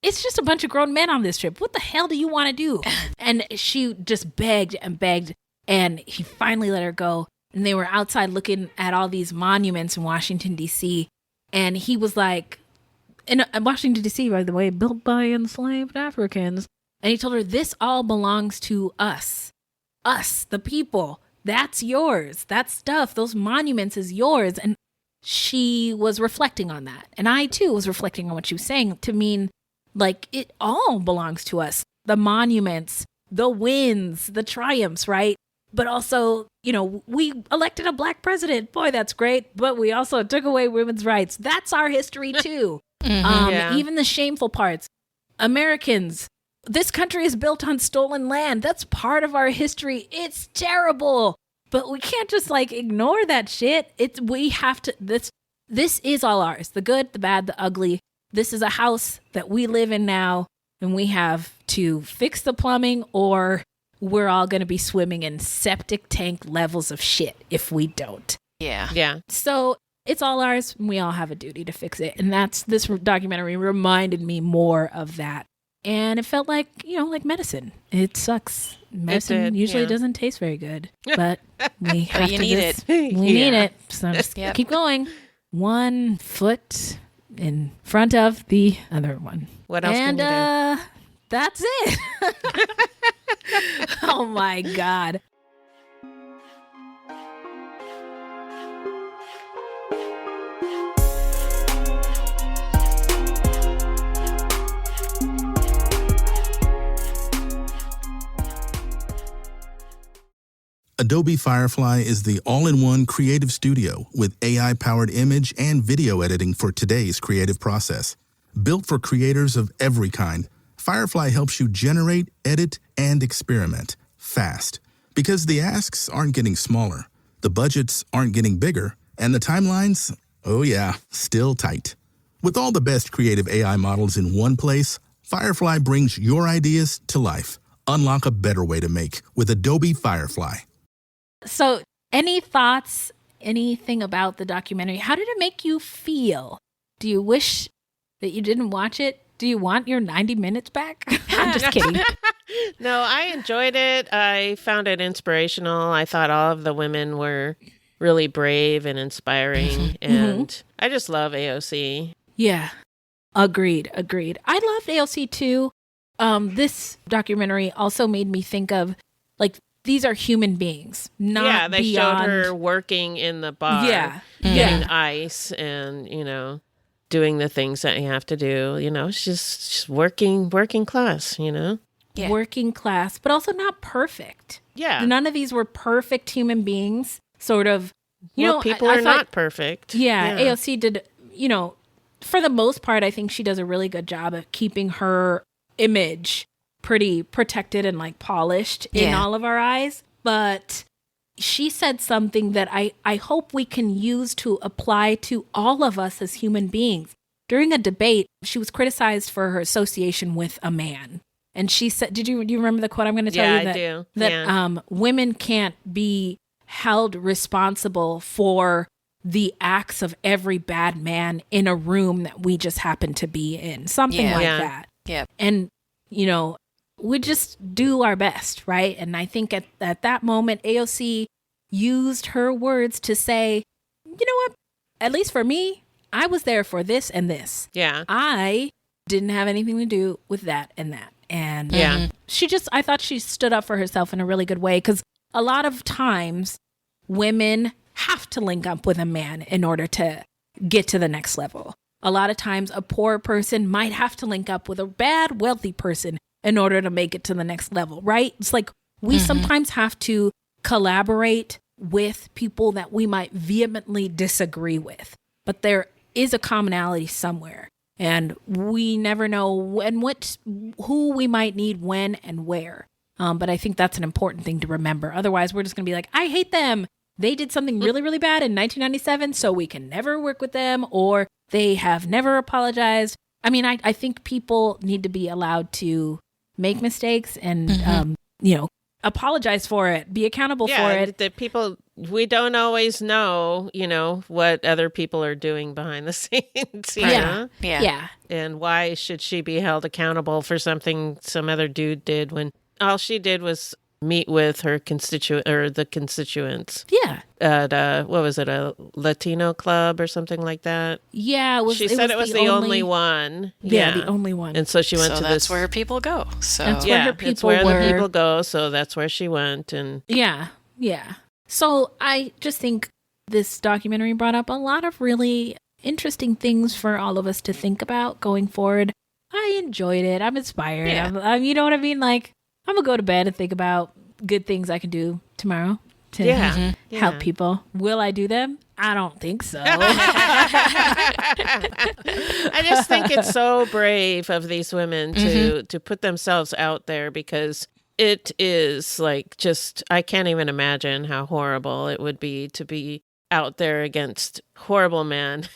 Speaker 6: it's just a bunch of grown men on this trip. What the hell do you want to do? And she just begged and begged. And he finally let her go. And they were outside looking at all these monuments in Washington, D.C. And he was like, in Washington, D.C., by the way, built by enslaved Africans. And he told her, this all belongs to us. Us, the people. That's yours. That stuff, those monuments is yours. And she was reflecting on that. And I, too, was reflecting on what she was saying to mean, like, it all belongs to us. The monuments, the wins, the triumphs, right? But also, you know, we elected a black president. Boy, that's great. But we also took away women's rights. That's our history, too. Even the shameful parts. Americans, this country is built on stolen land. That's part of our history. It's terrible. But we can't just like ignore that shit. We have to, this is all ours. The good, the bad, the ugly. This is a house that we live in now, and we have to fix the plumbing or we're all going to be swimming in septic tank levels of shit if we don't.
Speaker 7: Yeah.
Speaker 13: Yeah.
Speaker 6: So it's all ours, and we all have a duty to fix it. And this documentary reminded me more of that. And it felt like, you know, like medicine. It sucks. Medicine usually doesn't taste very good, but we have to
Speaker 7: need it.
Speaker 6: We need it. So just keep going. One foot in front of the other one.
Speaker 13: What else can you do?
Speaker 6: That's it. Oh my God.
Speaker 14: Adobe Firefly is the all-in-one creative studio with AI-powered image and video editing for today's creative process. Built for creators of every kind, Firefly helps you generate, edit, and experiment fast. Because the asks aren't getting smaller, the budgets aren't getting bigger, and the timelines, oh yeah, still tight. With all the best creative AI models in one place, Firefly brings your ideas to life. Unlock a better way to make with Adobe Firefly.
Speaker 6: So, any thoughts, anything about the documentary? How did it make you feel? Do you wish that you didn't watch it? Do you want your 90 minutes back? I'm just kidding.
Speaker 13: No, I enjoyed it. I found it inspirational. I thought all of the women were really brave and inspiring. And I just love AOC.
Speaker 6: Yeah, agreed. I loved AOC too. This documentary also made me think of, like, these are human beings, not
Speaker 13: they
Speaker 6: beyond...
Speaker 13: showed her working in the bar, getting ice and, you know, doing the things that you have to do. You know, she's working class, you know?
Speaker 6: Yeah. Working class, but also not perfect.
Speaker 13: Yeah.
Speaker 6: None of these were perfect human beings, sort of. You know,
Speaker 13: people are not perfect.
Speaker 6: Yeah, AOC did, you know, for the most part, I think she does a really good job of keeping her image pretty protected and like polished in all of our eyes. But she said something that I hope we can use to apply to all of us as human beings. During a debate, she was criticized for her association with a man. And she said, do you remember the quote I'm going to tell you?
Speaker 13: Yeah, I do.
Speaker 6: That women can't be held responsible for the acts of every bad man in a room that we just happen to be in. Something like that.
Speaker 7: Yeah.
Speaker 6: And, you know, we just do our best, right? And I think at that moment, AOC used her words to say, you know what? At least for me, I was there for this and this.
Speaker 13: Yeah.
Speaker 6: I didn't have anything to do with that and that. And I thought she stood up for herself in a really good way, because a lot of times women have to link up with a man in order to get to the next level. A lot of times a poor person might have to link up with a bad, wealthy person in order to make it to the next level, right? It's like we sometimes have to collaborate with people that we might vehemently disagree with, but there is a commonality somewhere. And we never know who we might need when and where. But I think that's an important thing to remember. Otherwise, we're just going to be like, I hate them. They did something really, really bad in 1997, so we can never work with them, or they have never apologized. I mean, I think people need to be allowed to make mistakes and, apologize for it, be accountable for it.
Speaker 13: The people, we don't always know, what other people are doing behind the scenes.
Speaker 6: Yeah.
Speaker 13: And why should she be held accountable for something some other dude did when all she did was meet with her the constituents.
Speaker 6: Yeah.
Speaker 13: At what was it, a Latino club or something like that?
Speaker 6: Yeah,
Speaker 13: she said it was the only one.
Speaker 6: Yeah, the only one.
Speaker 13: And so she went to
Speaker 7: that's where people go. So
Speaker 6: that's where her people
Speaker 13: it's where
Speaker 6: were.
Speaker 13: the people go. So that's where she went. And
Speaker 6: yeah. So I just think this documentary brought up a lot of really interesting things for all of us to think about going forward. I enjoyed it. I'm inspired.
Speaker 13: Yeah.
Speaker 6: You know what I mean? Like, I'm going to go to bed and think about good things I can do tomorrow to help people. Will I do them? I don't think so.
Speaker 13: I just think it's so brave of these women to put themselves out there, because it is like I can't even imagine how horrible it would be to be out there against horrible men.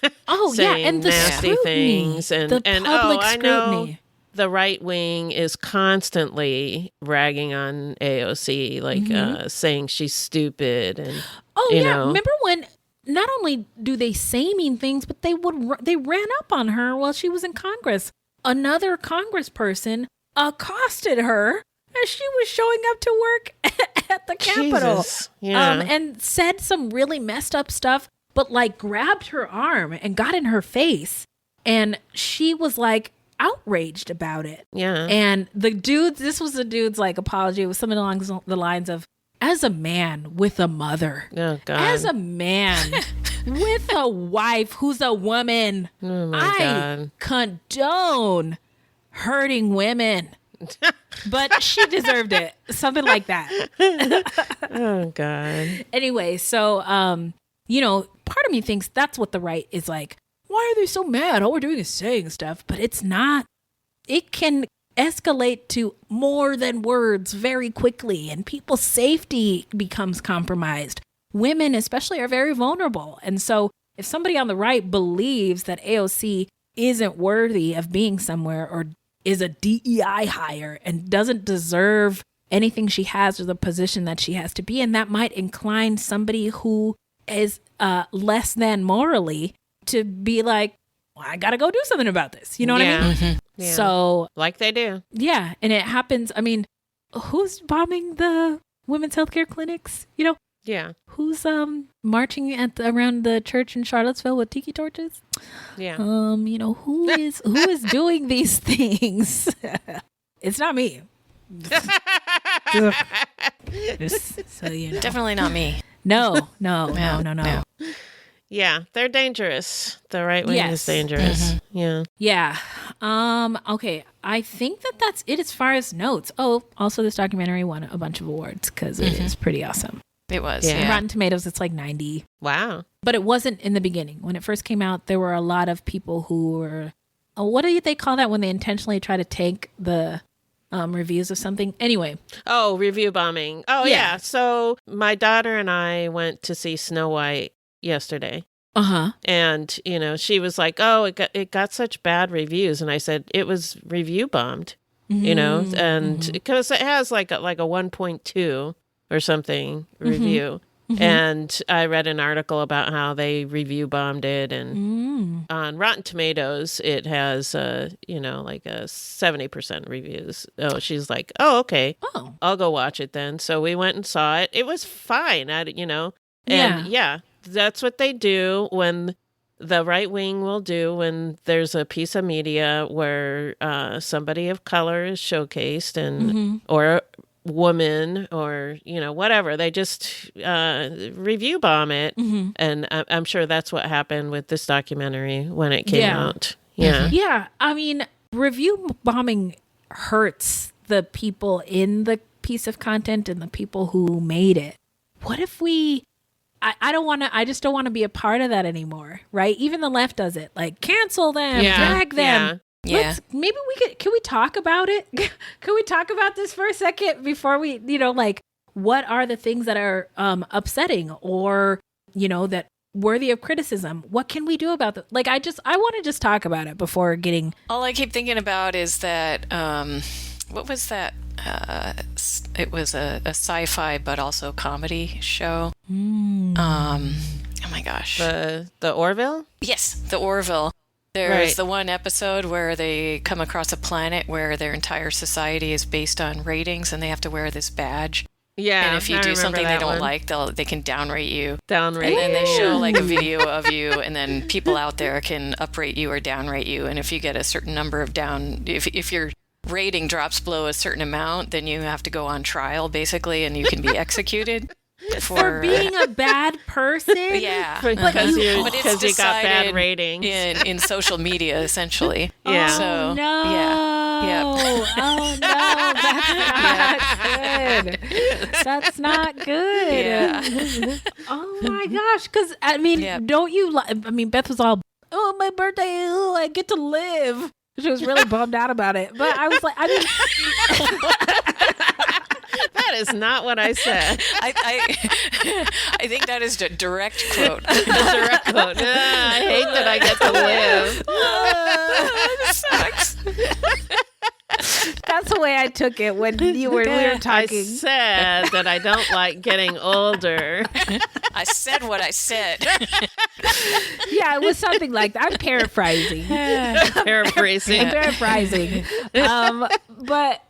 Speaker 13: Saying
Speaker 6: and the
Speaker 13: nasty
Speaker 6: scrutiny,
Speaker 13: things. And
Speaker 6: the public
Speaker 13: I
Speaker 6: scrutiny.
Speaker 13: know the right wing is constantly ragging on AOC, like saying she's stupid. And
Speaker 6: remember when not only do they say mean things, but they ran up on her while she was in Congress. Another congressperson accosted her as she was showing up to work at the Capitol. And said some really messed up stuff, but like grabbed her arm and got in her face. And she was like outraged about it.
Speaker 13: Yeah.
Speaker 6: And this was the dude's like apology. It was something along the lines of, as a man with a mother, as a man with a wife who's a woman, I condone hurting women. But she deserved it. Something like that.
Speaker 13: Oh, God.
Speaker 6: Anyway, so, part of me thinks that's what the right is like. Why are they so mad? All we're doing is saying stuff. But it's not. It can escalate to more than words very quickly, and people's safety becomes compromised. Women especially are very vulnerable. And so if somebody on the right believes that AOC isn't worthy of being somewhere, or is a DEI hire and doesn't deserve anything she has or the position that she has to be in, that might incline somebody who is less than morally to be like, well, I got to go do something about this. You know what I mean?
Speaker 13: Yeah.
Speaker 6: So,
Speaker 13: like they do.
Speaker 6: Yeah. And it happens. I mean, who's bombing the women's healthcare clinics?
Speaker 13: Yeah.
Speaker 6: Who's marching around the church in Charlottesville with tiki torches?
Speaker 13: Yeah.
Speaker 6: Who is doing these things? It's not me. Just so you know.
Speaker 7: Definitely not me.
Speaker 6: No.
Speaker 13: Yeah, they're dangerous. The right wing is dangerous. Yeah.
Speaker 6: Yeah. Okay. I think that's it as far as notes. Oh, also this documentary won a bunch of awards because it is pretty awesome.
Speaker 7: It was.
Speaker 6: Yeah. Rotten Tomatoes, it's like 90.
Speaker 13: Wow.
Speaker 6: But it wasn't in the beginning. When it first came out, there were a lot of people who were, what do they call that when they intentionally try to tank the reviews of something? Anyway.
Speaker 13: Oh, review bombing. Oh, yeah. So my daughter and I went to see Snow White yesterday. And, she was like, oh, it got such bad reviews. And I said, it was review bombed, and because it has like a 1.2 or something review. And I read an article about how they review bombed it, and on Rotten Tomatoes it has like a 70% reviews. Oh, she's like, oh, okay, I'll go watch it then. So we went and saw it. It was fine, and that's what they do when the right wing will do when there's a piece of media where somebody of color is showcased and or woman or whatever, they just review bomb it. And I'm sure that's what happened with this documentary when it came out.
Speaker 6: Yeah, I mean, review bombing hurts the people in the piece of content and the people who made it. What if I just don't want to be a part of that anymore, right? Even the left does it, like cancel them, drag them. Maybe can we talk about it? Can we talk about this for a second before we, what are the things that are upsetting or, that worthy of criticism? What can we do about that? Like, I want to just talk about it before getting.
Speaker 7: All I keep thinking about is that, what was that? It was a sci-fi but also comedy show. Oh my gosh.
Speaker 13: The Orville?
Speaker 7: Yes, the Orville. There's the one episode where they come across a planet where their entire society is based on ratings and they have to wear this badge.
Speaker 13: Yeah.
Speaker 7: And if you do something they don't like, they can downrate you. And
Speaker 13: Downrate.
Speaker 7: then they show like a video of you, and then people out there can uprate you or downrate you. And if you get a certain number of if your rating drops below a certain amount, then you have to go on trial basically, and you can be executed.
Speaker 6: For being a bad person?
Speaker 7: Yeah.
Speaker 13: Because you
Speaker 7: decided
Speaker 13: got bad ratings.
Speaker 7: In social media, essentially.
Speaker 13: Yeah.
Speaker 6: Oh, no.
Speaker 7: Yeah.
Speaker 6: Oh, no. That's not good.
Speaker 7: Yeah.
Speaker 6: Oh, my gosh. Because, I mean, don't you... Beth was all, oh, my birthday, I get to live. She was really bummed out about it. But I was like,
Speaker 13: That is not what I said.
Speaker 7: I think that is a direct quote.
Speaker 13: A direct quote. I hate that I get to live.
Speaker 7: This sucks.
Speaker 6: That's the way I took it when we were talking.
Speaker 13: I said that I don't like getting older.
Speaker 7: I said what I said.
Speaker 6: Yeah, it was something like that. I'm paraphrasing. Paraphrasing. But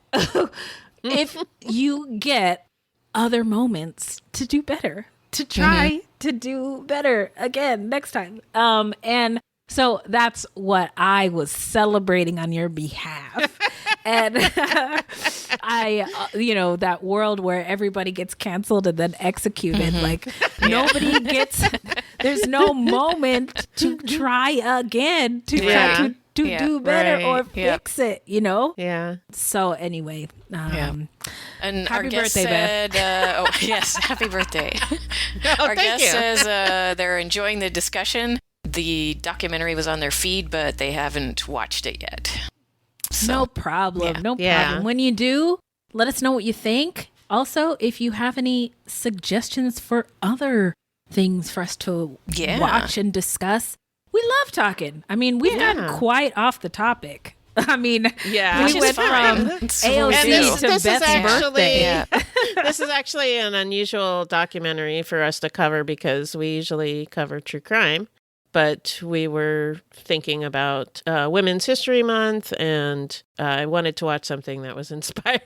Speaker 6: if you get other moments to do better, to try to do better again next time. And so that's what I was celebrating on your behalf. And that world where everybody gets canceled and then executed, like nobody gets, there's no moment to try again, to try to do better or fix it,
Speaker 13: Yeah.
Speaker 6: So anyway,
Speaker 7: And
Speaker 6: happy
Speaker 7: our guest
Speaker 6: birthday,
Speaker 7: said,
Speaker 6: Beth.
Speaker 7: yes, happy birthday.
Speaker 13: thank
Speaker 7: Our guest
Speaker 13: you.
Speaker 7: says they're enjoying the discussion. The documentary was on their feed, but they haven't watched it yet. So,
Speaker 6: no problem.
Speaker 7: yeah.
Speaker 6: No
Speaker 13: Yeah.
Speaker 6: problem. When you do, let us know what you think. Also, if you have any suggestions for other things for us to watch and discuss, we love talking. I mean, we've gotten quite off the topic. I mean, we went from AOC to Beth's birthday.
Speaker 13: This is actually an unusual documentary for us to cover because we usually cover true crime. But we were thinking about Women's History Month, and I wanted to watch something that was inspiring.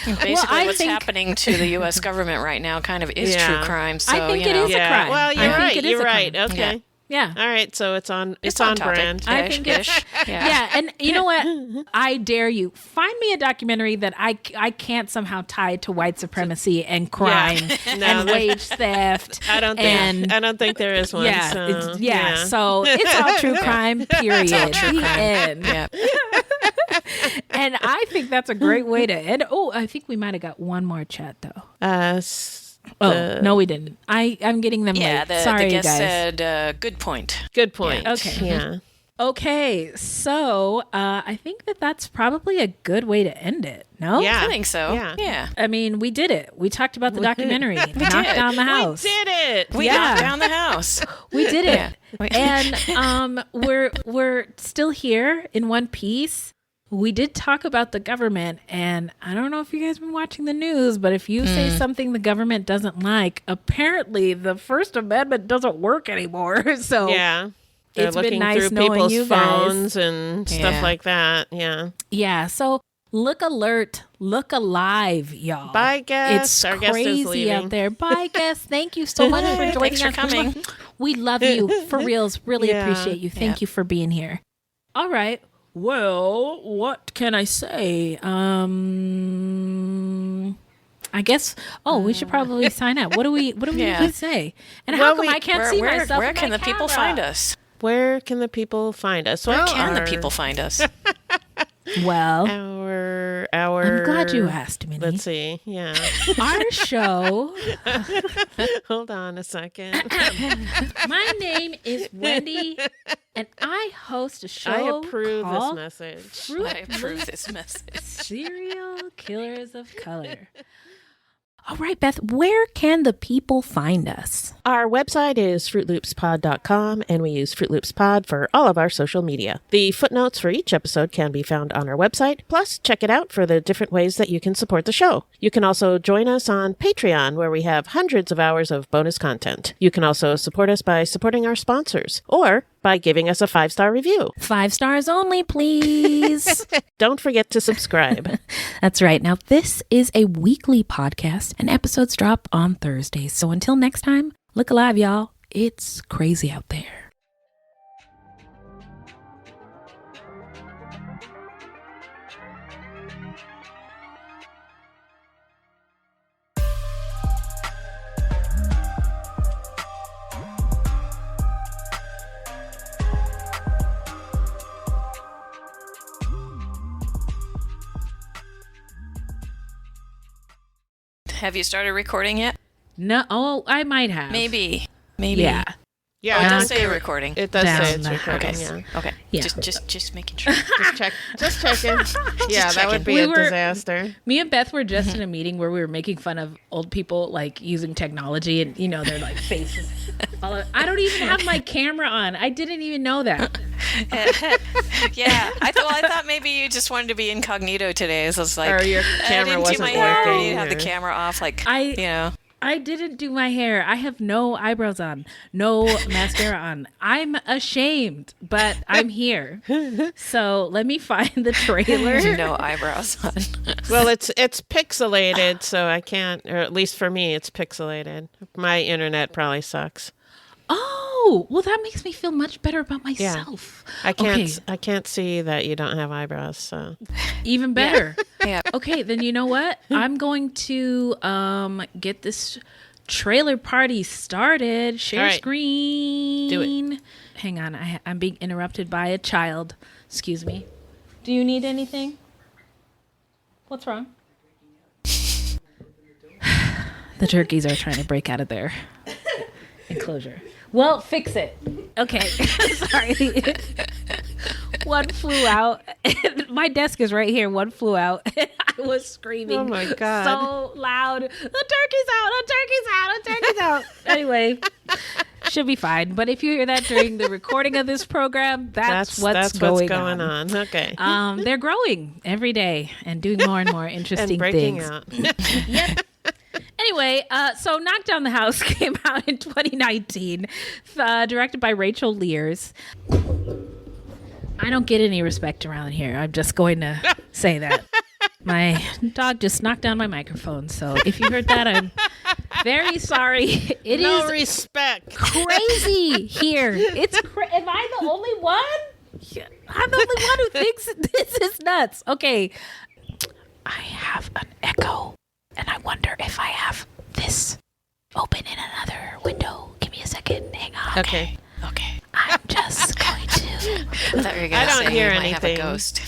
Speaker 7: Basically, what's happening to the U.S. government right now kind of is true crime. So,
Speaker 6: I think it is a crime.
Speaker 13: Well, you're right.
Speaker 6: You're
Speaker 13: right. Okay.
Speaker 6: Yeah.
Speaker 13: All right. So it's on brand.
Speaker 6: I think it's and you know what? I dare you. Find me a documentary that I can't somehow tie to white supremacy and crime and wage theft.
Speaker 13: I don't think there is one.
Speaker 6: Yeah.
Speaker 13: So,
Speaker 6: So it's all true crime. Period.
Speaker 7: It's all true crime.
Speaker 6: End.
Speaker 7: Yeah.
Speaker 6: And I think that's a great way to end. Oh, I think we might have got one more chat though. No, we didn't. I'm getting them late. Sorry,
Speaker 7: the guest
Speaker 6: guys.
Speaker 7: said, good point.
Speaker 13: Good point.
Speaker 6: Yeah. Okay.
Speaker 13: Yeah.
Speaker 6: Okay, so I think that's probably a good way to end it. No?
Speaker 13: Yeah.
Speaker 7: I think so.
Speaker 13: Yeah.
Speaker 6: I mean, we did it. We talked about the documentary. We knocked down the house.
Speaker 13: We did it.
Speaker 7: We knocked down the house.
Speaker 6: We did it. And we're still here in one piece. We did talk about the government, and I don't know if you guys have been watching the news, but if you say something the government doesn't like, apparently the First Amendment doesn't work anymore. So
Speaker 13: yeah. They're
Speaker 6: it's
Speaker 13: looking
Speaker 6: been nice
Speaker 13: through
Speaker 6: knowing
Speaker 13: people's
Speaker 6: you
Speaker 13: phones
Speaker 6: guys.
Speaker 13: and stuff like that. Yeah.
Speaker 6: Yeah. So look alert, look alive, y'all.
Speaker 13: Bye, guests.
Speaker 6: It's
Speaker 13: Our
Speaker 6: crazy
Speaker 13: guest is leaving.
Speaker 6: out there. Bye, guests. Thank you so much for joining
Speaker 7: Thanks for
Speaker 6: us.
Speaker 7: coming.
Speaker 6: We love you. For reals. Really appreciate you. Thank you for being here. All right. Well, what can I say? I guess. Oh, we should probably sign up. What do we say? And how come I can't see myself?
Speaker 7: Where can the people find us?
Speaker 13: Where can the people find us?
Speaker 7: Where can the people find us?
Speaker 6: Well,
Speaker 13: our.
Speaker 6: I'm glad you asked, Minnie.
Speaker 13: Let's see. Yeah.
Speaker 6: Our show.
Speaker 13: Hold on a second.
Speaker 6: My name is Wendy, and I host a show.
Speaker 13: I approve
Speaker 6: called
Speaker 13: this message.
Speaker 7: I approve this message.
Speaker 6: Serial Killers of Color. All right, Beth, where can the people find us?
Speaker 13: Our website is fruitloopspod.com, and we use Fruit Loops Pod for all of our social media. The footnotes for each episode can be found on our website. Plus, check it out for the different ways that you can support the show. You can also join us on Patreon, where we have hundreds of hours of bonus content. You can also support us by supporting our sponsors, or by giving us a 5-star review.
Speaker 6: 5 stars only, please.
Speaker 13: Don't forget to subscribe.
Speaker 6: That's right. Now, this is a weekly podcast, and episodes drop on Thursdays. So until next time, look alive, y'all. It's crazy out there.
Speaker 7: Have you started recording yet?
Speaker 6: No. Oh, I might have.
Speaker 7: Maybe.
Speaker 6: Yeah.
Speaker 13: Yeah,
Speaker 7: it does say recording.
Speaker 13: It does say it's recording.
Speaker 7: Okay.
Speaker 13: Yeah.
Speaker 7: Okay.
Speaker 6: Yeah.
Speaker 7: Just making sure.
Speaker 13: Just checking. Yeah, that would be a disaster.
Speaker 6: Me and Beth were just in a meeting where we were making fun of old people like using technology, and they're like faces. I don't even have my camera on. I didn't even know that.
Speaker 7: Yeah, I thought maybe you just wanted to be incognito today. So I was like,
Speaker 13: or your camera wasn't working.
Speaker 7: I need to have the camera off.
Speaker 6: I didn't do my hair. I have no eyebrows on, no mascara on. I'm ashamed, but I'm here. So let me find the trailer.
Speaker 7: No eyebrows on.
Speaker 13: Well, it's pixelated, so I can't, or at least for me, it's pixelated. My internet probably sucks.
Speaker 6: Oh, well, that makes me feel much better about myself.
Speaker 13: Yeah. I can't see that you don't have eyebrows, so
Speaker 6: even better.
Speaker 7: Yeah.
Speaker 6: Okay, then you know what? I'm going to get this trailer party started. Share screen.
Speaker 13: Do it.
Speaker 6: Hang on, I'm being interrupted by a child. Excuse me. Do you need anything? What's wrong? The turkeys are trying to break out of their enclosure. Well, fix it. Okay. Sorry. One flew out. My desk is right here. One flew out. I was screaming.
Speaker 13: Oh my God.
Speaker 6: So loud. The turkey's out. The turkey's out. The turkey's out. Anyway, should be fine. But if you hear that during the recording of this program, that's what's going
Speaker 13: on. Okay.
Speaker 6: They're growing every day and doing more and more interesting
Speaker 13: and breaking
Speaker 6: things.
Speaker 13: Out.
Speaker 6: Yep. Anyway, so Knock Down the House came out in 2019, directed by Rachel Lears. I don't get any respect around here. I'm just going to say that. My dog just knocked down my microphone, so if you heard that, I'm very sorry. It
Speaker 13: no
Speaker 6: is
Speaker 13: respect.
Speaker 6: Crazy here. It's am I the only one? I'm the only one who thinks this is nuts. Okay. I have an echo. And I wonder if I have this open in another window. Give me a second. Hang on.
Speaker 13: Okay.
Speaker 6: I'm just going to.
Speaker 7: I thought you were going to say you might have a ghost.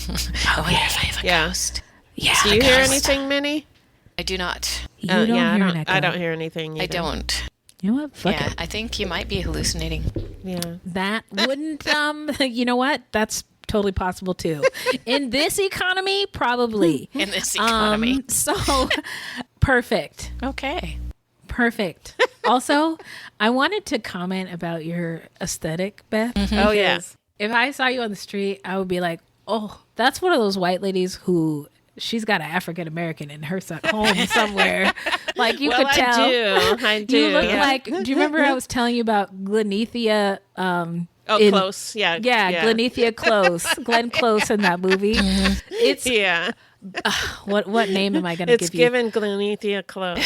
Speaker 7: I wonder if I have a ghost.
Speaker 6: Yeah.
Speaker 13: Do you hear anything, Minnie?
Speaker 7: I do not.
Speaker 6: You don't hear an echo.
Speaker 13: I don't hear anything either.
Speaker 7: I don't.
Speaker 6: You know what? Fuck it.
Speaker 7: I think you might be hallucinating.
Speaker 13: Yeah.
Speaker 6: That wouldn't, you know what? That's totally possible too. In this economy, probably.
Speaker 7: In this economy.
Speaker 6: So, perfect.
Speaker 7: Okay.
Speaker 6: Perfect. Also, I wanted to comment about your aesthetic, Beth.
Speaker 13: Mm-hmm. Oh, yeah.
Speaker 6: If I saw you on the street, I would be like, oh, that's one of those white ladies who she's got an African American in her home somewhere. Like you could tell.
Speaker 13: I do.
Speaker 6: You look like, do you remember I was telling you about Glenethea?
Speaker 13: Close. Yeah.
Speaker 6: Glenethea Close. Glenn Close in that movie. It's What name am I going to give you?
Speaker 13: It's given Glenethea close.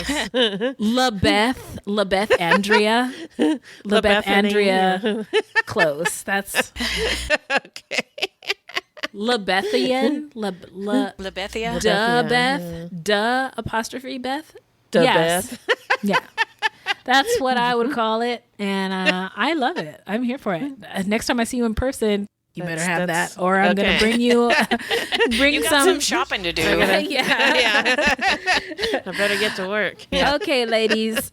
Speaker 6: LaBeth Andrea. LaBeth Andrea close. That's
Speaker 13: okay.
Speaker 6: LaBethian.
Speaker 7: LaBethia.
Speaker 6: Duh Beth. Duh apostrophe Beth.
Speaker 13: Duh
Speaker 6: yes.
Speaker 13: Beth.
Speaker 6: Yeah. That's what I would call it. And I love it. I'm here for it. Next time I see you in person, you better have that, or I'm going to bring you
Speaker 7: you got some shopping to do.
Speaker 13: Yeah. I better get to work.
Speaker 6: Yeah. Okay, ladies.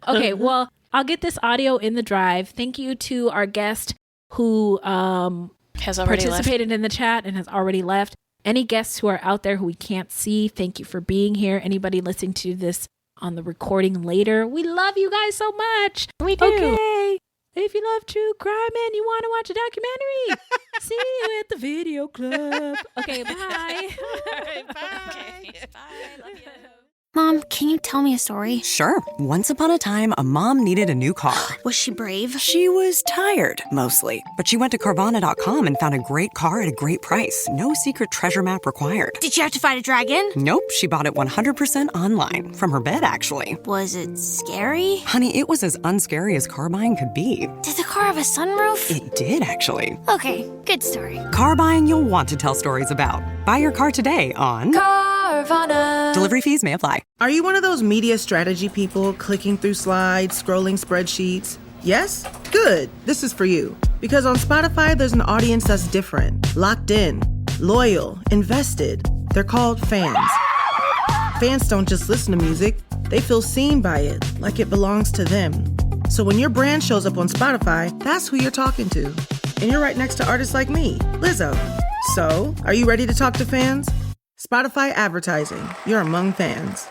Speaker 6: Okay, well, I'll get this audio in the drive. Thank you to our guest who
Speaker 7: has already
Speaker 6: participated in the chat and has already left. Any guests who are out there who we can't see, thank you for being here. Anybody listening to this on the recording later, we love you guys so much.
Speaker 13: We do.
Speaker 6: Okay. If you love true crime and you want to watch a documentary, see you at the video club. Okay, bye.
Speaker 13: All right, bye.
Speaker 7: Okay, bye. Love you.
Speaker 15: Mom, can you tell me a story?
Speaker 16: Sure. Once upon a time, a mom needed a new car.
Speaker 15: Was she brave?
Speaker 16: She was tired, mostly. But she went to Carvana.com and found a great car at a great price. No secret treasure map required.
Speaker 15: Did she have to fight a dragon?
Speaker 16: Nope. She bought it 100% online. From her bed, actually.
Speaker 15: Was it scary?
Speaker 16: Honey, it was as unscary as car buying could be.
Speaker 15: Did the car have a sunroof?
Speaker 16: It did, actually.
Speaker 15: Okay, good story.
Speaker 16: Car buying you'll want to tell stories about. Buy your car today on
Speaker 15: Carvana.
Speaker 16: Delivery fees may apply.
Speaker 17: Are you one of those media strategy people clicking through slides, scrolling spreadsheets? Yes? Good. This is for you. Because on Spotify, there's an audience that's different, locked in, loyal, invested. They're called fans. Fans don't just listen to music, they feel seen by it, like it belongs to them. So when your brand shows up on Spotify, that's who you're talking to. And you're right next to artists like me, Lizzo. So, are you ready to talk to fans? Spotify advertising. You're among fans.